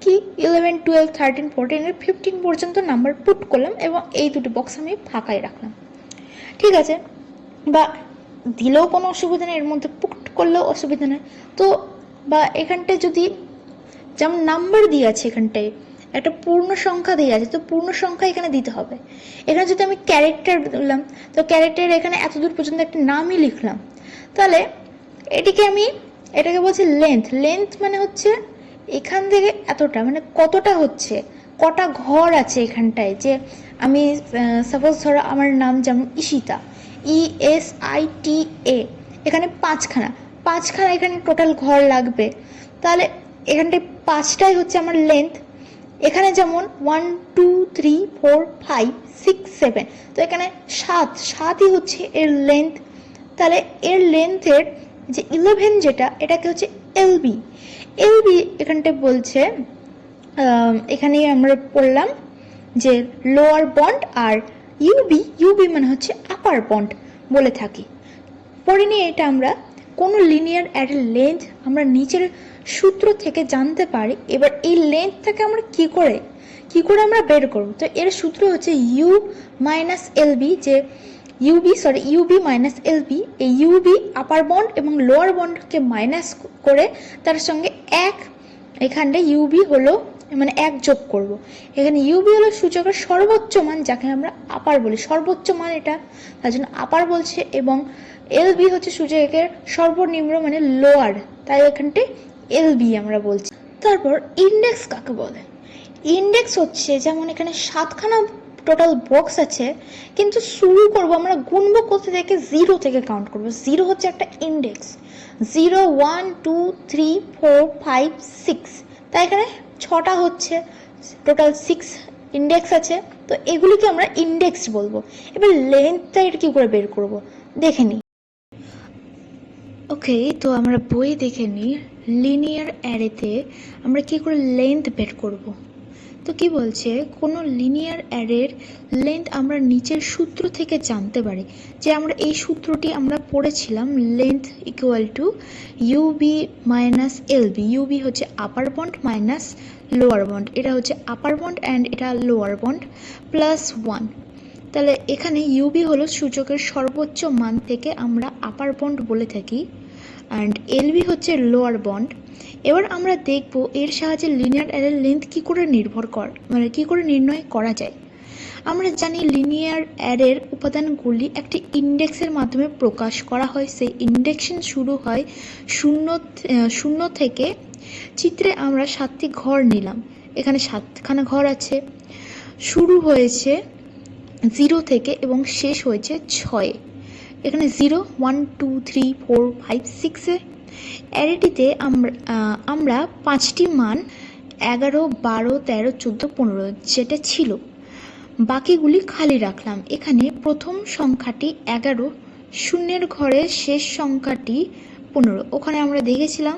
কি 11 12 13 14 15 পর্যন্ত নাম্বার পুট করলাম, এবং এই দুটি বক্স আমি ফাঁকাই রাখলাম। ঠিক আছে, বা দিলেও কোনো অসুবিধা নেই, এর মধ্যে পুট করলেও অসুবিধা নেই। তো বা এখানটায় যদি যেমন নাম্বার দিয়ে আছে, এখানটায় একটা পূর্ণ সংখ্যা দিয়ে আছে, তো পূর্ণ সংখ্যা এখানে দিতে হবে। এখানে যদি আমি ক্যারেক্টার দিলাম, তো ক্যারেক্টার এখানে এতদূর পর্যন্ত একটা নামই লিখলাম, তাহলে এটাকে বলছি লেন্থ। লেন্থ মানে হচ্ছে এখান থেকে এতটা, মানে কতটা হচ্ছে, কটা ঘর আছে এখানটায়। যে আমি সাপোজ ধরো আমার নাম যেমন ঈশিতা, ESITA, এখানে 5খানা এখানে টোটাল ঘর লাগবে, তাহলে এখানটায় 5টাই হচ্ছে আমার লেন্থ। এখানে যেমন 1 2 3 4 5 6 7, তো এখানে 7ই হচ্ছে এর লেন্থ। তাহলে এর লেন্থের যে 11 যেটা, এটাকে হচ্ছে LB। এখানটায় বলছে, এখানে আমরা পড়লাম যে লোয়ার বন্ড, আর ইউবি মানে হচ্ছে আপার বন্ড বলে থাকি। পরে নিয়ে এটা আমরা কোনো লিনিয়ার অ্যারের লেন্থ আমরা নিচের সূত্র থেকে জানতে পারি। এবার এই লেন্থটাকে আমরা কি করে আমরা বের করব? তো এর সূত্র হচ্ছে ইউ মাইনাস এলবি, যে ইউবি মাইনাস এলবি। এই ইউবি আপার বন্ড এবং লোয়ার বন্ডকে মাইনাস করে তার সঙ্গে এখানে ইউবি হলো মানে 1 যোগ করব। এখানে ইউবি হলো সূচকের সর্বোচ্চ মান, যাকে আমরা আপার বলি, সর্বোচ্চ মান এটা, তার জন্য আপার বলছে, এবং এলবি হচ্ছে সূচকের সর্বনিম্ন মানে লোয়ার, তাই এখানটায় এলবি আমরা বলছি। তারপর ইন্ডেক্স কাকে বলে? ইন্ডেক্স হচ্ছে যেমন এখানে 7খানা টোটাল বক্স আছে, কিন্তু শুরু করব আমরা গুনবো কোথা থেকে? 0 থেকে কাউন্ট করব। 0 হচ্ছে একটা ইন্ডেক্স। 0 1 2 3 4 5 6, তাই এখানে 6টা হচ্ছে টোটাল 6 ইন্ডেক্স আছে, তো এগুলিকে আমরা ইন্ডেক্স বলবো। এবার লেন্থটা এটা কি করে বের করব দেখে নিই। ওকে, তো আমরা বই দেখে নিই লিনিয়ার অ্যারেতে আমরা কি করে লেন্থ বের করব। তো কি বলছে, কোনো লিনিয়ার অ্যারের লেন্থ আমরা নিচের সূত্র থেকে জানতে পারি। যে আমরা এই সূত্রটি আমরা পড়েছিলাম, length equal to UB minus LB. UB হচ্ছে upper bound minus lower bound, এটা হচ্ছে আপার বন্ড অ্যান্ড এটা লোয়ার বন্ড, প্লাস 1। তাহলে এখানে ইউবি হলো সূচকের সর্বোচ্চ মান থেকে আমরা আপার বন্ড বলে থাকি, অ্যান্ড এলবি হচ্ছে লোয়ার বন্ড। এবার আমরা দেখব এর সাহায্যে লিনিয়ার অ্যারের লেন্থ কি করে নির্ণয় করা যায়। আমরা জানি লিনিয়ার অ্যারের উপাদানগুলি একটি ইন্ডেক্সের মাধ্যমে প্রকাশ করা হয়। সেই ইন্ডেক্সন শুরু হয় শূন্য থেকে। চিত্রে আমরা 7টি ঘর নিলাম, এখানে 7খানা ঘর আছে। শুরু হয়েছে 0 থেকে এবং শেষ হয়েছে 6। এখানে 0, 1, 2, 3, 4, 5, 6-এ। অ্যারেটিতে আমরা 5টি মান 11, 12, 13, 14, 15 যেটা ছিল, বাকিগুলি খালি রাখলাম। এখানে প্রথম সংখ্যাটি 11, শূন্যের ঘরে শেষ সংখ্যাটি 15। ওখানে আমরা দেখেছিলাম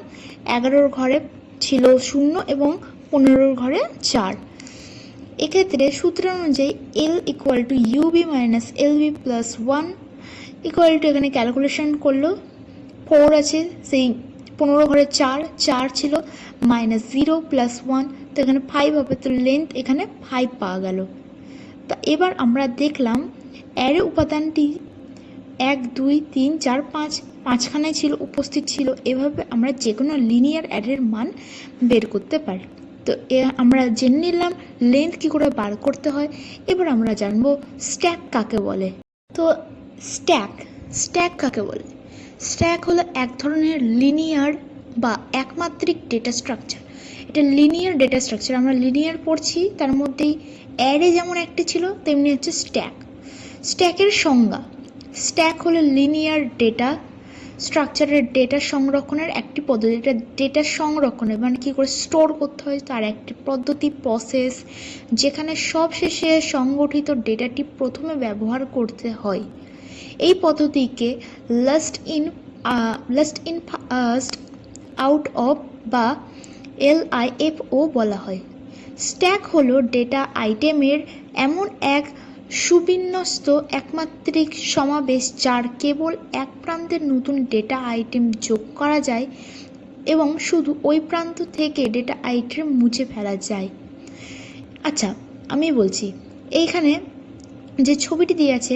11-র ঘরে ছিল 0 এবং 15-র ঘরে 4। এক্ষেত্রে সূত্র অনুযায়ী L = UB - LB + 1 = এখানে ক্যালকুলেশন করলো 4 আছে, সেই 15 ঘরে 4 ছিল, -0 + 1, তো এখানে 5 হবে। তো লেন্থ এখানে 5 পাওয়া গেল। তা এবার আমরা দেখলাম অ্যারে উপাদানটি 1, 2, 3, 4, 5 5খানায় ছিল, উপস্থিত ছিল। এভাবে আমরা যে কোনো লিনিয়ার অ্যারের মান বের করতে পারি। তো আমরা জেনে নিলাম লেন্থ কী করে বার করতে হয়। এবার আমরা জানবো স্ট্যাক কাকে বলে। তো স্ট্যাক কাকে বলে? স্ট্যাক হলো এক ধরনের লিনিয়ার বা একমাত্রিক ডেটা স্ট্রাকচার। এটা লিনিয়ার ডেটা স্ট্রাকচার, আমরা লিনিয়ার পড়ছি, তার মধ্যেই অ্যারে যেমন একটি ছিল তেমনি হচ্ছে স্ট্যাক। স্ট্যাকের সংজ্ঞা: স্ট্যাক হলো লিনিয়ার ডেটা স্ট্রাকচারের ডেটা সংরক্ষণের একটি পদ্ধতি। এটা ডেটা সংরক্ষণের মানে কী করে স্টোর করতে হয় তার একটি পদ্ধতি, প্রসেস, যেখানে সবশেষে সংগঠিত ডেটাটি প্রথমে ব্যবহার করতে হয়। এই পদ্ধতিকে last in first out of বা LIFO বলা হয়। স্ট্যাক হলো ডেটা আইটেমের এমন এক সুবিন্যস্ত একমাত্রিক সমাবেশ যার কেবল এক প্রান্তে নতুন ডেটা আইটেম যোগ করা যায় এবং শুধু ওই প্রান্ত থেকে ডেটা আইটেম মুছে ফেলা যায়। আচ্ছা, আমি বলছি, এইখানে যে ছবিটি দিয়ে আছে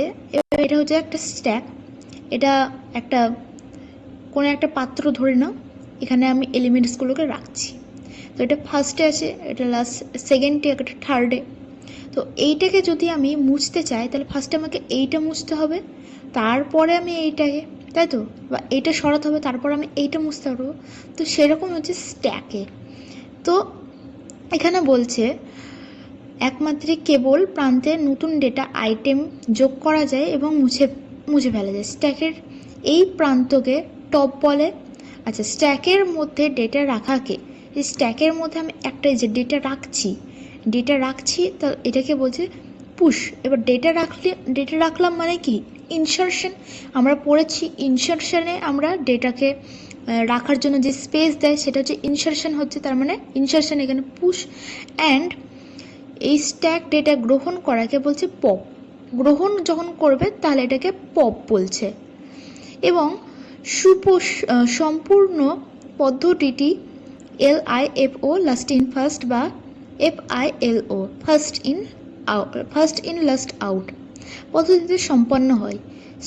এটা হচ্ছে একটা স্ট্যাক। এটা কোনো একটা পাত্র ধরে নাও, এখানে আমি এলিমেন্টসগুলোকে রাখছি। তো এটা ফার্স্টে আছে, এটা লাস্ট, সেকেন্ডে, একটা থার্ডে। তো এইটাকে যদি আমি মুছতে চাই তাহলে ফার্স্টে আমাকে এইটা মুছতে হবে, তারপরে আমি এইটাকে, তাই তো, বা এইটা সরাতে হবে, তারপর আমি এইটা মুছতে পারবো। তো সেরকম হচ্ছে স্ট্যাকে। তো এখানে বলছে একমাত্রিক কেবল প্রান্তে নতুন ডেটা আইটেম যোগ করা যায় এবং মুছে ফেলা যায়। স্ট্যাকের এই প্রান্তকে টপ বলে। আচ্ছা, স্ট্যাকের মধ্যে ডেটা রাখাকে, এই স্ট্যাকের মধ্যে আমি একটা যে ডেটা রাখছি তা এটাকে বলছে পুশ। এবার ডেটা রাখলাম মানে কি? ইনসারশন। আমরা পড়েছি ইনসারশনে আমরা ডেটাকে রাখার জন্য যে স্পেস দেয় সেটা হচ্ছে ইনসারশন হচ্ছে, তার মানে ইনসারশন এখানে পুশ। অ্যান্ড এই স্ট্যাক ডেটা গ্রহণ করাকে বলছে পপ। গ্রহণ যখন করবে তাহলে এটাকে পপ বলছে। এবং সম্পূর্ণ পদ্ধতিটি LIFO লাস্ট ইন ফার্স্ট বা FILO first in last out পদ্ধতিতে সম্পন্ন হয়।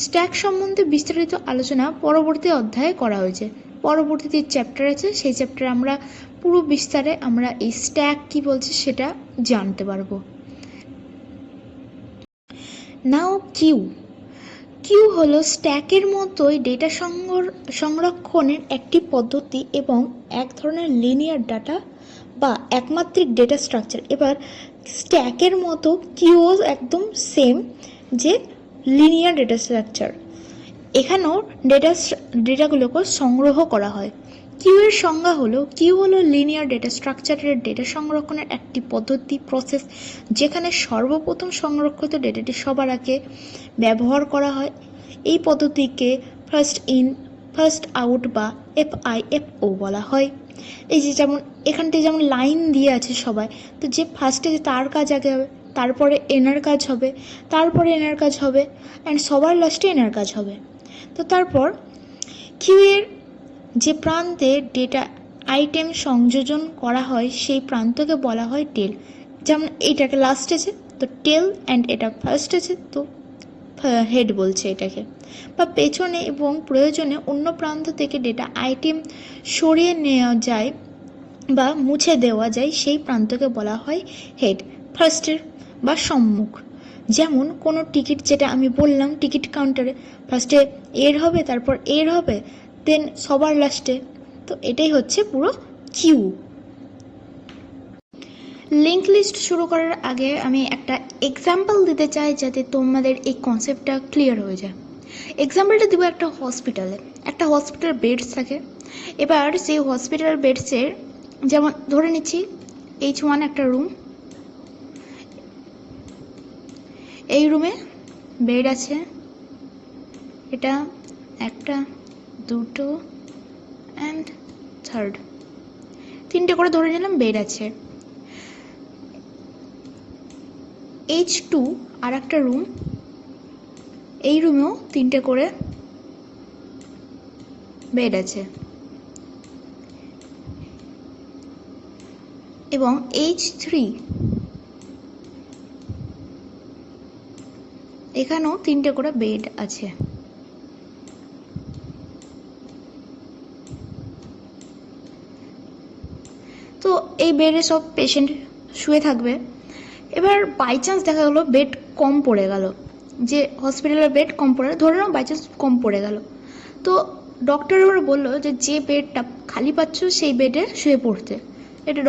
স্ট্যাক সম্বন্ধে বিস্তারিত আলোচনা পরবর্তী অধ্যায়ে করা হয়েছে। পরবর্তীতে চ্যাপ্টার আছে, সেই চ্যাপ্টারে আমরা পুরো বিস্তারে আমরা এই স্ট্যাক কি বলছে সেটা জানতে পারবো। নাও কিউ হলো স্ট্যাকের মতোই ডেটা সংরক্ষণের একটি পদ্ধতি এবং এক ধরনের লিনিয়ার ডাটা বা একমাত্রিক ডেটা স্ট্রাকচার। এবার স্ট্যাকের মতো কিউও একদম সেম, যে লিনিয়ার ডেটা স্ট্রাকচার। এখানেও ডেটাগুলোকে সংগ্রহ করা হয়। কিউ এর সংজ্ঞা হলো, কিউ হলো লিনিয়ার ডেটা স্ট্রাকচারের ডেটা সংরক্ষণের একটি পদ্ধতি, প্রসেস, যেখানে সর্বপ্রথম সংরক্ষিত ডেটাটি সবার আগে ব্যবহার করা হয়। এই পদ্ধতিকে ফার্স্ট ইন ফার্স্ট আউট বা FIFO বলা হয়। এই যে যেমন এখানটায় যেমন লাইন দিয়ে আছে সবাই, তো যে ফার্স্টে তার কাজ আগে হবে, তারপরে এনার কাজ হবে, তারপরে এনার কাজ হবে, অ্যান্ড সবার লাস্টে এনার কাজ হবে। তো তারপর কিউ এর যে প্রান্তে ডেটা আইটেম সংযোজন করা হয় সেই প্রান্তকে বলা হয় টেল। যেমন এইটাকে লাস্ট আছে তো টেল, অ্যান্ড এটা ফার্স্ট আছে তো হেড বলছে এটাকে। বা পেছনে এবং প্রয়োজনে অন্য প্রান্ত থেকে ডেটা আইটেম সরিয়ে নেওয়া যায় বা মুছে দেওয়া যায় সেই প্রান্তকে বলা হয় হেড। ফার্স্টের বা সম্মুখ। যেমন কোনো টিকিট, যেটা আমি বললাম টিকিট কাউন্টারে ফার্স্টে এর হবে, তারপর এর হবে, দেন সবার লাস্টে। তো এটাই হচ্ছে পুরো কিউ। লিঙ্ক লিস্ট শুরু করার আগে আমি একটা এক্সাম্পল দিতে চাই যাতে তোমাদের এই কনসেপ্টটা ক্লিয়ার হয়ে যায়। এক্সাম্পলটা দিব একটা হসপিটালে। একটা হসপিটাল বেডস থাকে। এবার সেই হসপিটাল বেডসের, যেমন ধরে নিচ্ছি H1 একটা রুম, এই রুমে বেড আছে, এটা একটা, দুটো অ্যান্ড থার্ড, তিনটে করে ধরে নিলাম বেড আছে। H2 আর একটা রুম, এই রুমেও তিনটে করে বেড আছে, এবং H3 এখানেও তিনটে করে বেড আছে। তো এই বেডে সব পেশেন্ট শুয়ে থাকবে। এবার বাই চান্স দেখা গেলো বেড কম পড়ে গেল, যে হসপিটালের বেড কম পড়ে, ধরে নাও বাই চান্স কম পড়ে গেল। তো ডক্টর এবার বললো যে বেডটা খালি পাচ্ছ সেই বেডে শুয়ে পড়তে। এটা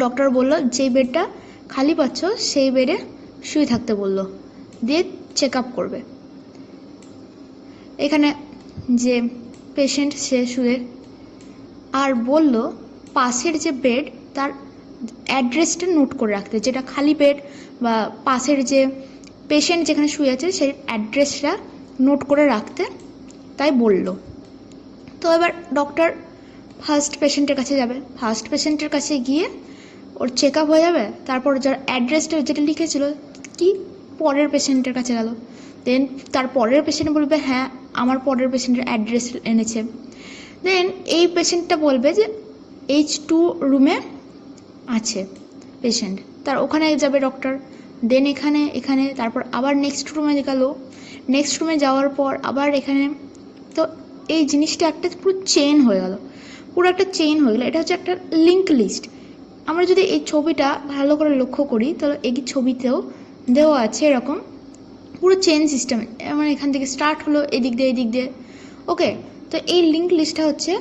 ডক্টর বললো যে বেডটা খালি পাচ্ছ সেই বেডে শুয়ে থাকতে বললো, দিয়ে চেক আপ করবে। এখানে যে পেশেন্ট সে শুয়ে, আর বলল পাশের যে বেড তার অ্যাড্রেসটা নোট করে রাখতে, যেটা খালি বেড বা পাশের যে পেশেন্ট যেখানে শুয়ে আছে সেই অ্যাড্রেসটা নোট করে রাখতে তাই বলল। তো এবার ডক্টর ফার্স্ট পেশেন্টের কাছে যাবে, ফার্স্ট পেশেন্টের কাছে গিয়ে ওর চেক আপ হয়ে যাবে, তারপর যার অ্যাড্রেসটা যেটা লিখেছিল কি পরের পেশেন্টের কাছে গেল, দেন তার পরের পেশেন্ট বলবে হ্যাঁ আমার পরের পেশেন্টের অ্যাড্রেস এনেছে, দেন এই পেশেন্টটা বলবে যে H2 রুমে আছে পেশেন্ট, তার ওখানে যাবে ডক্টর, দেন এখানে তারপর আবার নেক্সট রুমে গেল, নেক্সট রুমে যাওয়ার পর আবার এখানে। তো এই জিনিসটা একটা পুরো চেন হয়ে গেল, পুরো একটা চেন হয়ে গেল। এটা হচ্ছে একটা লিঙ্ক লিস্ট। আমরা যদি এই ছবিটা ভালো করে লক্ষ্য করি তাহলে এই ছবিতেও দেওয়া আছে এরকম পুরো চেন সিস্টেম, মানে এখান থেকে স্টার্ট হলো এদিক দিয়ে, ওকে। তো এই লিঙ্ক লিস্টটা হচ্ছে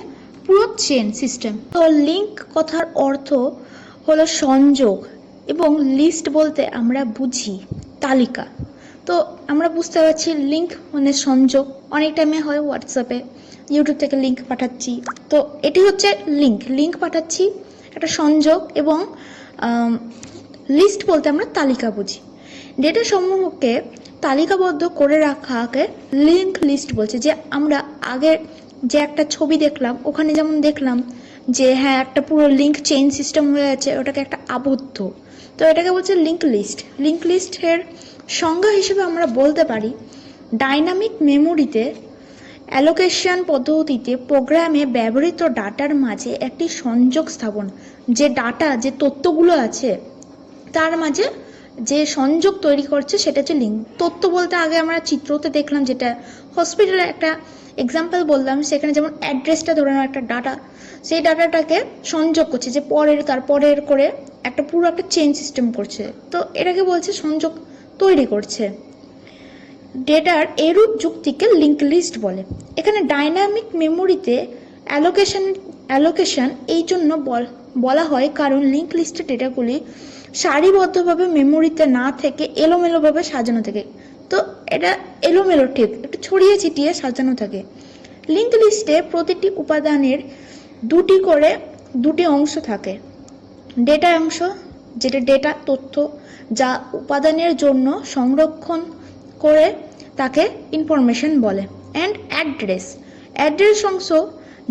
পুরো চেন সিস্টেম। তো লিঙ্ক কথার অর্থ হলো সংযোগ, এবং লিস্ট বলতে আমরা বুঝি তালিকা। তো আমরা বুঝতে পারছি লিঙ্ক মানে সংযোগ। অনেক টাইমে হয় হোয়াটসঅ্যাপে, ইউটিউব থেকে লিঙ্ক পাঠাচ্ছি, তো এটি হচ্ছে লিঙ্ক পাঠাচ্ছি একটা সংযোগ, এবং লিস্ট বলতে আমরা তালিকা বুঝি। ডেটা সমূহকে তালিকাবদ্ধ করে রাখাকে লিঙ্ক লিস্ট বলছে। যে আমরা আগে যে একটা ছবি দেখলাম ওখানে যেমন দেখলাম যে হ্যাঁ একটা পুরো লিঙ্ক চেইন সিস্টেম হয়ে আছে, ওটাকে একটা আবদ্ধ, তো এটাকে বলছে লিঙ্ক লিস্ট। লিঙ্ক লিস্টের সংজ্ঞা হিসেবে আমরা বলতে পারি ডাইনামিক মেমোরিতে অ্যালোকেশন পদ্ধতিতে প্রোগ্রামে ব্যবহৃত ডাটার মাঝে একটি সংযোগ স্থাপন। যে ডাটা, যে তথ্যগুলো আছে তার মাঝে যে সংযোগ তৈরি করছে সেটা হচ্ছে লিঙ্ক। তথ্য বলতে আগে আমরা চিত্রতে দেখলাম, যেটা হসপিটালে একটা এক্সাম্পল বললাম, সেখানে যেমন অ্যাড্রেসটা ধরে নাও একটা ডাটা, সেই ডাটাটাকে সংযোগ করছে, যে তারপরের করে একটা পুরো একটা চেইন সিস্টেম করছে, তো এটাকে বলছে সংযোগ তৈরি করছে। ডেটার এরূপ যুক্তিকে লিঙ্ক লিস্ট বলে। এখানে ডাইনামিক মেমোরিতে অ্যালোকেশন এই জন্য বলা হয় কারণ লিঙ্ক লিস্টের ডেটাগুলি সারিবদ্ধভাবে মেমোরিতে না থেকে এলোমেলোভাবে সাজানো থাকে। তো এটা এলোমেলো ঠিক একটু ছড়িয়ে ছিটিয়ে সাজানো থাকে। লিঙ্ক লিস্টে প্রতিটি উপাদানের দুটি অংশ থাকে। ডেটা অংশ, যেটা ডেটা তথ্য যা উপাদানের জন্য সংরক্ষণ করে তাকে ইনফরমেশন বলে, অ্যান্ড অ্যাড্রেস অংশ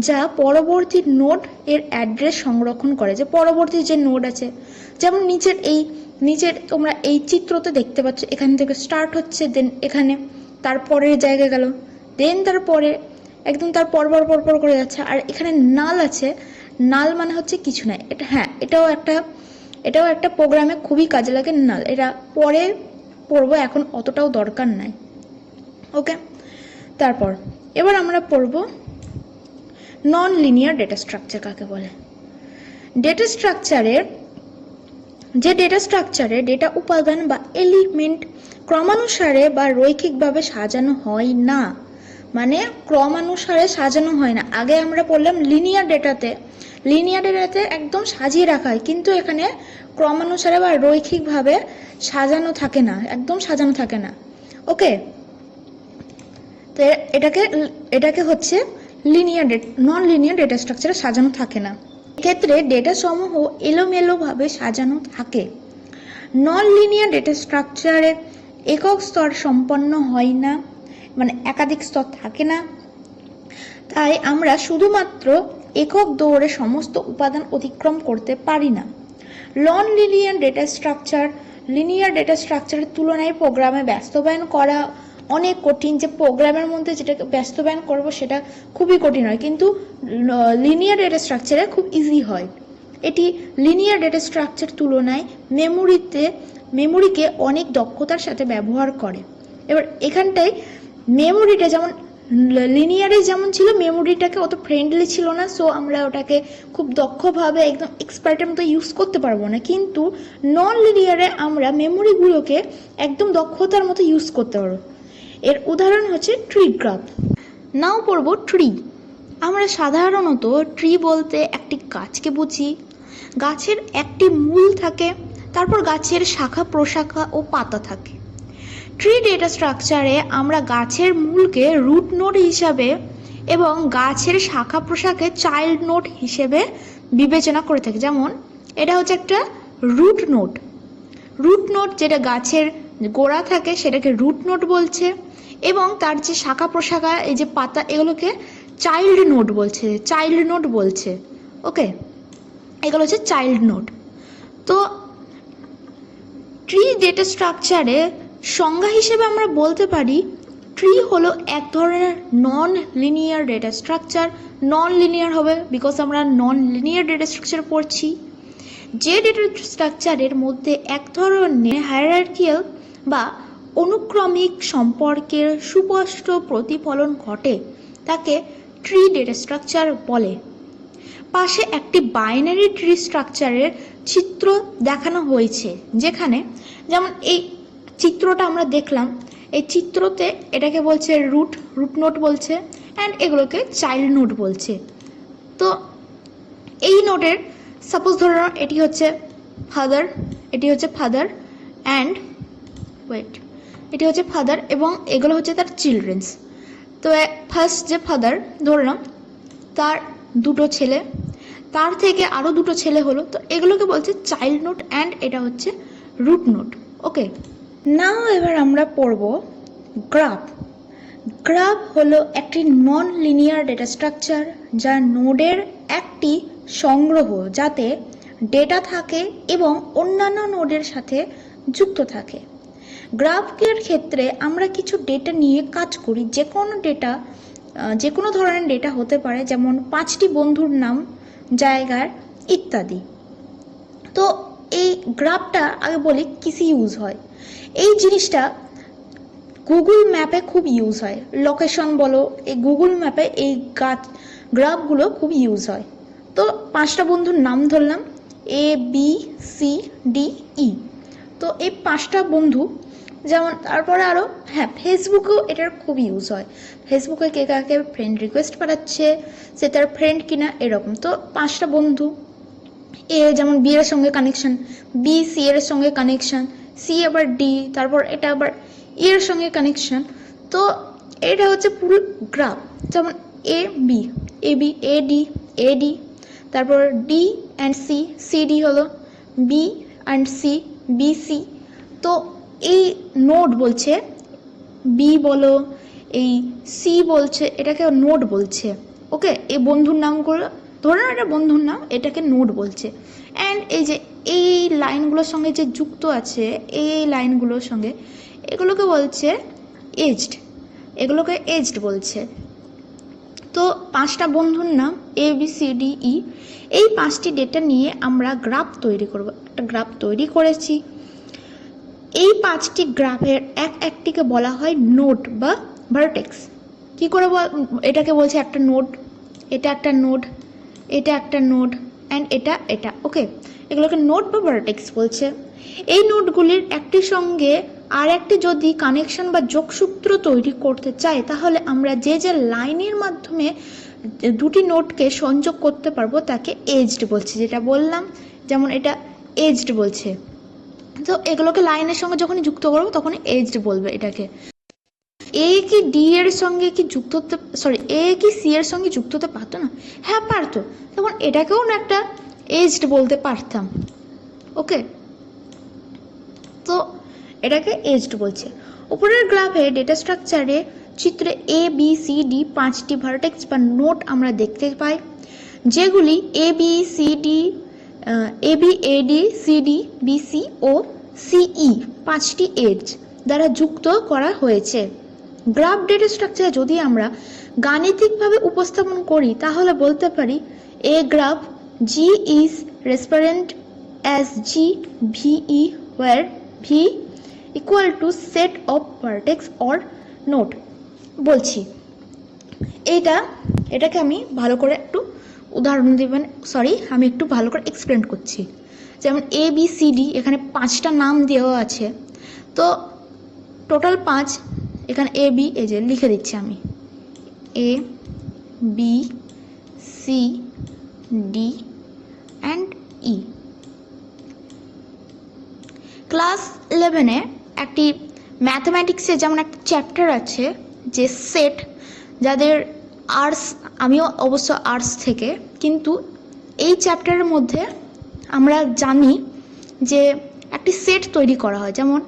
যা পরবর্তী নোড এর অ্যাড্রেস সংরক্ষণ করে, যে পরবর্তী যে নোড আছে, যেমন নিচের তোমরা এই চিত্রতে দেখতে পাচ্ছ, এখান থেকে স্টার্ট হচ্ছে, দেন এখানে তারপরের জায়গায় গেল, দেন তারপরে একদম তার পরপর করে যাচ্ছে। আর এখানে নাল আছে, নাল মানে হচ্ছে কিছু নাই, এটা হ্যাঁ এটাও একটা প্রোগ্রামে খুবই কাজে লাগে নাল, এটা পরে পড়বো, এখন অতটাও দরকার নাই, ওকে। তারপর এবার আমরা পড়ব নন লিনিয়ার ডেটা স্ট্রাকচার কাকে বলে। ডেটা স্ট্রাকচারের যে ডেটা স্ট্রাকচারে ডেটা উপাদান বা এলিমেন্ট ক্রমানুসারে বা রৈখিকভাবে সাজানো হয় না, মানে ক্রমানুসারে সাজানো হয় না। আগে আমরা পড়লাম লিনিয়ার ডেটাতে একদম সাজিয়ে রাখা হয়, কিন্তু এখানে ক্রমানুসারে বা রৈখিকভাবে সাজানো থাকে না, একদম সাজানো থাকে না। ওকে, তো এটাকে হচ্ছে নন লিনিয়ার ডেটা স্ট্রাকচারে সাজানো থাকে না। এক্ষেত্রে ডেটা সমূহ এলোমেলোভাবে সাজানো থাকে। নন লিনিয়ার ডেটা স্ট্রাকচারে একক স্তর সম্পন্ন হয় না, মানে একাধিক স্তর থাকে না। তাই আমরা শুধুমাত্র একক দৌড়ে সমস্ত উপাদান অতিক্রম করতে পারি না। নন linear data structure linear data স্ট্রাকচারের তুলনায় প্রোগ্রামে বাস্তবায়ন করা অনেক কঠিন। যে প্রোগ্রামের মধ্যে যেটাকে বাস্তবায়ন করব সেটা খুবই কঠিন হয়, কিন্তু লিনিয়ার ডেটা স্ট্রাকচারে খুব ইজি হয়। এটি লিনিয়ার ডেটা স্ট্রাকচার তুলনায় মেমোরিকে অনেক দক্ষতার সাথে ব্যবহার করে। এবার এখানটায় মেমোরিটা যেমন লিনিয়ারে যেমন ছিল, মেমোরিটাকে অত ফ্রেন্ডলি ছিল না, সো আমরা ওটাকে খুব দক্ষভাবে একদম এক্সপার্টের মতো ইউজ করতে পারবো না। কিন্তু নন লিনিয়ারে আমরা মেমোরিগুলোকে একদম দক্ষতার মতো ইউজ করতে পারবো। এর উদাহরণ হচ্ছে ট্রি গ্রাফ। নাও পড়ব ট্রি। আমরা সাধারণত ট্রি বলতে একটি গাছকে বুঝি। গাছের একটি মূল থাকে, তারপর গাছের শাখা প্রশাখা ও পাতা থাকে। ট্রি ডেটা স্ট্রাকচারে আমরা গাছের মূলকে রুট নোড হিসাবে এবং গাছের শাখা প্রশাখাকে চাইল্ড নোড হিসেবে বিবেচনা করে থাকি। যেমন এটা হচ্ছে একটা রুট নোড, যেটা গাছের গোড়া থাকে সেটাকে রুট নোড বলছে, এবং তার যে শাখা প্রশাখা এই যে পাতা এগুলোকে চাইল্ড নোড বলছে। ওকে, এগুলো হচ্ছে চাইল্ড নোড। তো ট্রি ডেটা স্ট্রাকচারে সংজ্ঞা হিসেবে আমরা বলতে পারি ট্রি হলো এক ধরনের নন linear data structure. Non linear হবে বিকজ আমরা নন লিনিয়ার ডেটা স্ট্রাকচার পড়ছি। যে ডেটা স্ট্রাকচারের মধ্যে এক ধরনের হায়ারার্কিয়াল বা অনুক্রমিক সম্পর্কের সুস্পষ্ট প্রতিফলন ঘটে তাকে ট্রি ডেটা স্ট্রাকচার বলে। পাশে একটি বাইনারি ট্রি স্ট্রাকচারের চিত্র দেখানো হয়েছে, যেখানে যেমন এই চিত্রটা আমরা দেখলাম, এই চিত্রতে এটাকে বলছে রুট নোড বলছে, অ্যান্ড এগুলোকে চাইল্ড নোড বলছে। তো এই নোডের সাপোজ ধরে নাও এটি হচ্ছে ফাদার অ্যান্ড এটি হচ্ছে ফাদার এবং এগুলো হচ্ছে তার চিলড্রেন্স। তো ফার্স্ট যে ফাদার ধরলাম, তার দুটো ছেলে, তার থেকে আরও দুটো ছেলে হলো, তো এগুলোকে বলছে চাইল্ড নোড অ্যান্ড এটা হচ্ছে রুট নোড। ওকে, নাও এবার আমরা পড়ব গ্রাফ হলো একটি নন লিনিয়ার ডেটা স্ট্রাকচার যা নোডের একটি সংগ্রহ যাতে ডেটা থাকে এবং অন্যান্য নোডের সাথে যুক্ত থাকে। গ্রাফের ক্ষেত্রে আমরা কিছু ডেটা নিয়ে কাজ করি। যে কোনো ধরনের ডেটা হতে পারে, যেমন 5টি বন্ধুর নাম, জায়গার ইত্যাদি। তো এই গ্রাফটা আগে বলি কিসে ইউজ হয়। এই জিনিসটা গুগল ম্যাপে খুব ইউজ হয়। লোকেশন বলো, এই গুগল ম্যাপে এই গ্রাফগুলো খুব ইউজ হয়। তো 5টা বন্ধুর নাম ধরলাম, ABCDE। তো এই 5টা বন্ধু, যেমন তারপরে আরও ফেসবুকেও এটার খুব ইউজ হয়। ফেসবুকে কে কাকে ফ্রেন্ড রিকোয়েস্ট পাঠাচ্ছে, সে তার ফ্রেন্ড কিনা, এরকম। তো 5টা বন্ধু, এ যেমন বি এর সঙ্গে কানেকশন, বি সি এর সঙ্গে কানেকশন, সি আবার ডি, তারপর এটা আবার ই এর সঙ্গে কানেকশন। তো এটা হচ্ছে পুরো গ্রাফ। যেমন এডি, তারপর ডি অ্যান্ড সিডি হলো বি অ্যান্ড সি, বিসি। তো এই নোড বলছে, বি বলো, এই সি বলছে, এটাকে নোড বলছে। ওকে, এই বন্ধুর নামগুলো ধরে নাও এটা বন্ধুর নাম, এটাকে নোড বলছে। অ্যান্ড এই যে এই লাইনগুলোর সঙ্গে যে যুক্ত আছে, এই লাইনগুলোর সঙ্গে, এগুলোকে বলছে এজড বলছে। তো 5টা বন্ধুর নাম ABCDE, এই 5টি ডেটা নিয়ে আমরা গ্রাফ তৈরি করব। একটা গ্রাফ তৈরি করেছি। এই 5টি গ্রাফের একটিকে বলা হয় নোড বা ভার্টেক্স। কি করে এটাকে বলছে একটা নোড, এটা একটা নোড, এটা একটা নোড, অ্যান্ড এটা এটা। ওকে, এগুলোকে নোড বা ভার্টেক্স বলছে। এই নোডগুলির একটির সঙ্গে আর একটি যদি কানেকশন বা যোগসূত্র তৈরি করতে চাই, তাহলে আমরা যে যে লাইনের মাধ্যমে দুটি নোডকে সংযোগ করতে পারবো তাকে এজড বলছে, যেটা বললাম। যেমন এটা এজড বলছে, তো এগুলোকে লাইনের সঙ্গে যখনই যুক্ত করবো তখনই এজড বলবে এটাকে। এ কি ডি এর সঙ্গে কি যুক্ত হতে, সরি, এ কি সি এর সঙ্গে যুক্ত হতে পারতো না? হ্যাঁ পারতো, তখন এটাকেও না একটা এজড বলতে পারতাম। ওকে, তো এটাকে এজড বলছে। উপরের গ্রাফে ডেটা স্ট্রাকচারে চিত্রে এ বি সি ডি 5টি ভার্টেক্স বা নোড আমরা দেখতে পাই, যেগুলি A B C D, A B A D C D B C ও সিই 5টি এজ দ্বারা যুক্ত করা হয়েছে। গ্রাফ ডেটা স্ট্রাকচারে যদি আমরা গাণিতিকভাবে উপস্থাপন করি তাহলে বলতে পারি a graph G is represented as G V E where v equal to set of vertex or node। বলছি এটাকে আমি ভালো করে একটু উদাহরণ দিবেন, সরি আমি একটু ভালো করে এক্সপ্লেন করছি। যেমন এ বি সি ডি, এখানে 5টা নাম দেওয়া আছে, তো টোটাল 5। এখানে এ বি, এই যে লিখে দিচ্ছি আমি, A B C D and E. Class 11-এ একটি ম্যাথমেটিক্সে যেমন একটা চ্যাপ্টার আছে যে সেট, যাদের আর্টস, আমিও অবশ্য আর্টস থেকে, কিন্তু এই চ্যাপ্টারের মধ্যে আমরা জানি যে একটি সেট তৈরি করা হয়। যেমন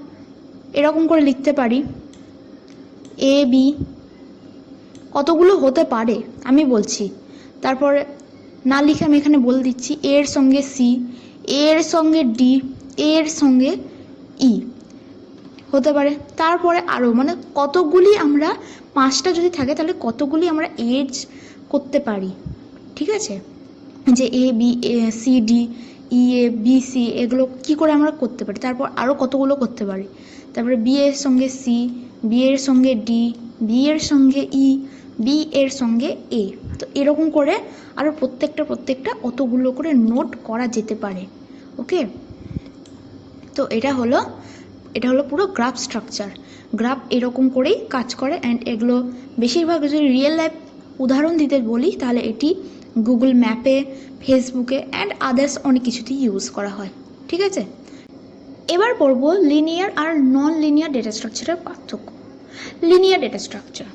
এরকম করে লিখতে পারি এ বি, কতগুলো হতে পারে আমি বলছি, তারপরে না লিখে আমি এখানে বলে দিচ্ছি এ এর সঙ্গে সি, এ এর সঙ্গে ডি, এ এর সঙ্গে ই হতে পারে। তারপরে আরও মানে কতগুলি আমরা, 5টা যদি থাকে তাহলে কতগুলি আমরা এজ করতে পারি, ঠিক আছে? যে এ বি সি ডি ই এ বি সি, এগুলো কি করে আমরা করতে পারি, তারপর আরও কতগুলো করতে পারি। তারপরে বি এর সঙ্গে সি, বি এর সঙ্গে ডি, বি এর সঙ্গে ই, বি এর সঙ্গে এ। তো এরকম করে আরও প্রত্যেকটা অতগুলো করে নোট করা যেতে পারে। ওকে, তো এটা হলো পুরো গ্রাফ স্ট্রাকচার। গ্রাফ এরকম করেই কাজ করে, অ্যান্ড এগুলো বেশিরভাগ যদি রিয়েল লাইফ উদাহরণ দিতে বলি তাহলে এটি গুগল ম্যাপে, ফেসবুকে অ্যান্ড আদার্স অনেক কিছুতেই ইউজ করা হয়, ঠিক আছে? এবার পড়ব লিনিয়ার আর নন লিনিয়ার ডেটা স্ট্রাকচারের পার্থক্য। লিনিয়ার ডেটা স্ট্রাকচার,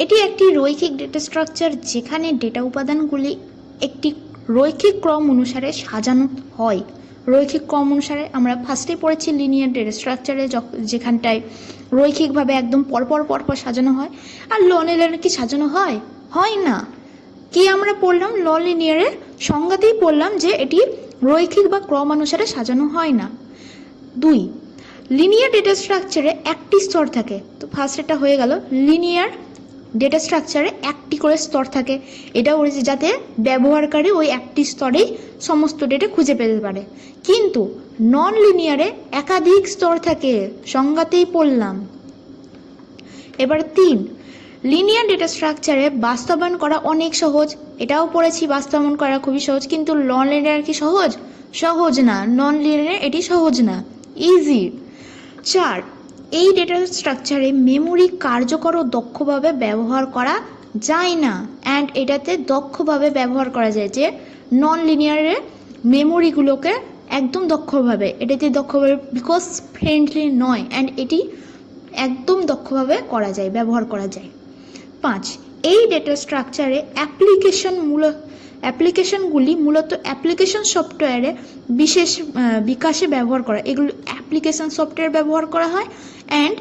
এটি একটি রৈখিক ডেটা স্ট্রাকচার যেখানে ডেটা উপাদানগুলি একটি রৈখিক ক্রম অনুসারে সাজানো হয়। রৈখিক ক্রম অনুসারে আমরা ফার্স্টেই পড়েছি লিনিয়ার ডেটা স্ট্রাকচারে, যেখানটায় রৈখিকভাবে একদম পরপর সাজানো হয়। আর নন লিনিয়ারে কি সাজানো হয়? হয় না। কি আমরা পড়লাম? নন লিনিয়ারের সংজ্ঞাতেই পড়লাম যে এটি রৈখিক বা ক্রমানুসারে সাজানো হয় না। 2, লিনিয়ার ডেটা স্ট্রাকচারে একটি স্তর থাকে। তো ফার্স্ট এটা হয়ে গেল, লিনিয়ার ডেটা স্ট্রাকচারে একটি করে স্তর থাকে। এটা বলেছে যাতে ব্যবহারকারী ওই একটি স্তরেই সমস্ত ডেটা খুঁজে পেতে পারে। কিন্তু নন লিনিয়ারে একাধিক স্তর থাকে, সংজ্ঞাতেই পড়লাম। এবার 3, লিনিয়ার ডেটা স্ট্রাকচারে বাস্তবায়ন করা অনেক সহজ। এটাও পড়েছি, বাস্তবায়ন করা খুবই সহজ। কিন্তু নন লিনিয়ার কি সহজ? সহজ না। নন লিনিয়ারে এটি সহজ না, ইজি। 4, এই ডেটা স্ট্রাকচারে মেমোরি কার্যকর ও দক্ষভাবে ব্যবহার করা যায় না, অ্যান্ড এটাতে দক্ষভাবে ব্যবহার করা যায়। যে নন লিনিয়ারে মেমোরিগুলোকে একদম দক্ষভাবে, এটাতে দক্ষভাবে, বিকজ ফ্রেন্ডলি নয়, অ্যান্ড এটি একদম দক্ষভাবে করা যায়, ব্যবহার করা যায়। 5, এই ডেটা স্ট্রাকচারে অ্যাপ্লিকেশনগুলি মূলত অ্যাপ্লিকেশন সফটওয়্যারে বিশেষ বিকাশে ব্যবহার করা, এগুলো অ্যাপ্লিকেশন সফটওয়্যার ব্যবহার করা হয়। অ্যান্ড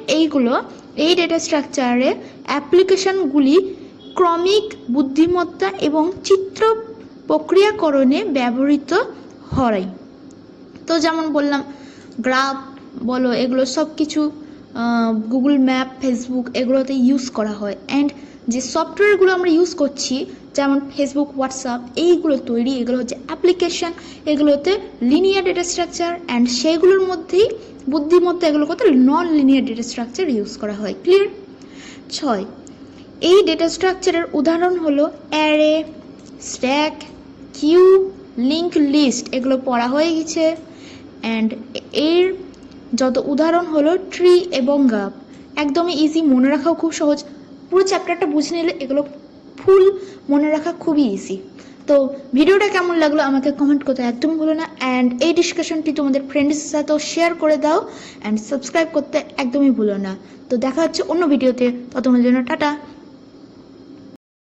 এই ডেটা স্ট্রাকচারে অ্যাপ্লিকেশনগুলি ক্রমিক বুদ্ধিমত্তা এবং চিত্র প্রক্রিয়াকরণে ব্যবহৃত হয়। তো যেমন বললাম, গ্রাফ বলো, এগুলো সব কিছু গুগল ম্যাপ, ফেসবুক এগুলোতে ইউজ করা হয়। অ্যান্ড যে সফটওয়্যারগুলো আমরা ইউজ করছি, যেমন ফেসবুক, হোয়াটসঅ্যাপ, এইগুলো তৈরি, এগুলো হচ্ছে অ্যাপ্লিকেশন, এগুলোতে লিনিয়ার ডেটা স্ট্রাকচার, অ্যান্ড সেগুলোর মধ্যেই বুদ্ধিমত্তা, এগুলো করতে non linear data structure use করা হয়। ক্লিয়ার? 6, এই ডেটা স্ট্রাকচারের উদাহরণ হলো array, stack, queue, link list এগুলো পড়া হয়ে গেছে। অ্যান্ড এর যত উদাহরণ হলো ট্রি এবং গাব, একদমই ইজি, মনে রাখাও খুব সহজ। পুরো চ্যাপ্টারটা বুঝে নিলে এগুলো ফুল মনে রাখা খুবই ইজি। তো ভিডিওটা কেমন লাগলো আমাকে কমেন্ট করতে একদমই ভুলো না। অ্যান্ড এই ডিসকাশনটি তোমাদের ফ্রেন্ডসের সাথেও শেয়ার করে দাও। অ্যান্ড সাবস্ক্রাইব করতে একদমই ভুলো না। তো দেখা হচ্ছে অন্য ভিডিওতে, ততক্ষণের জন্য টাটা।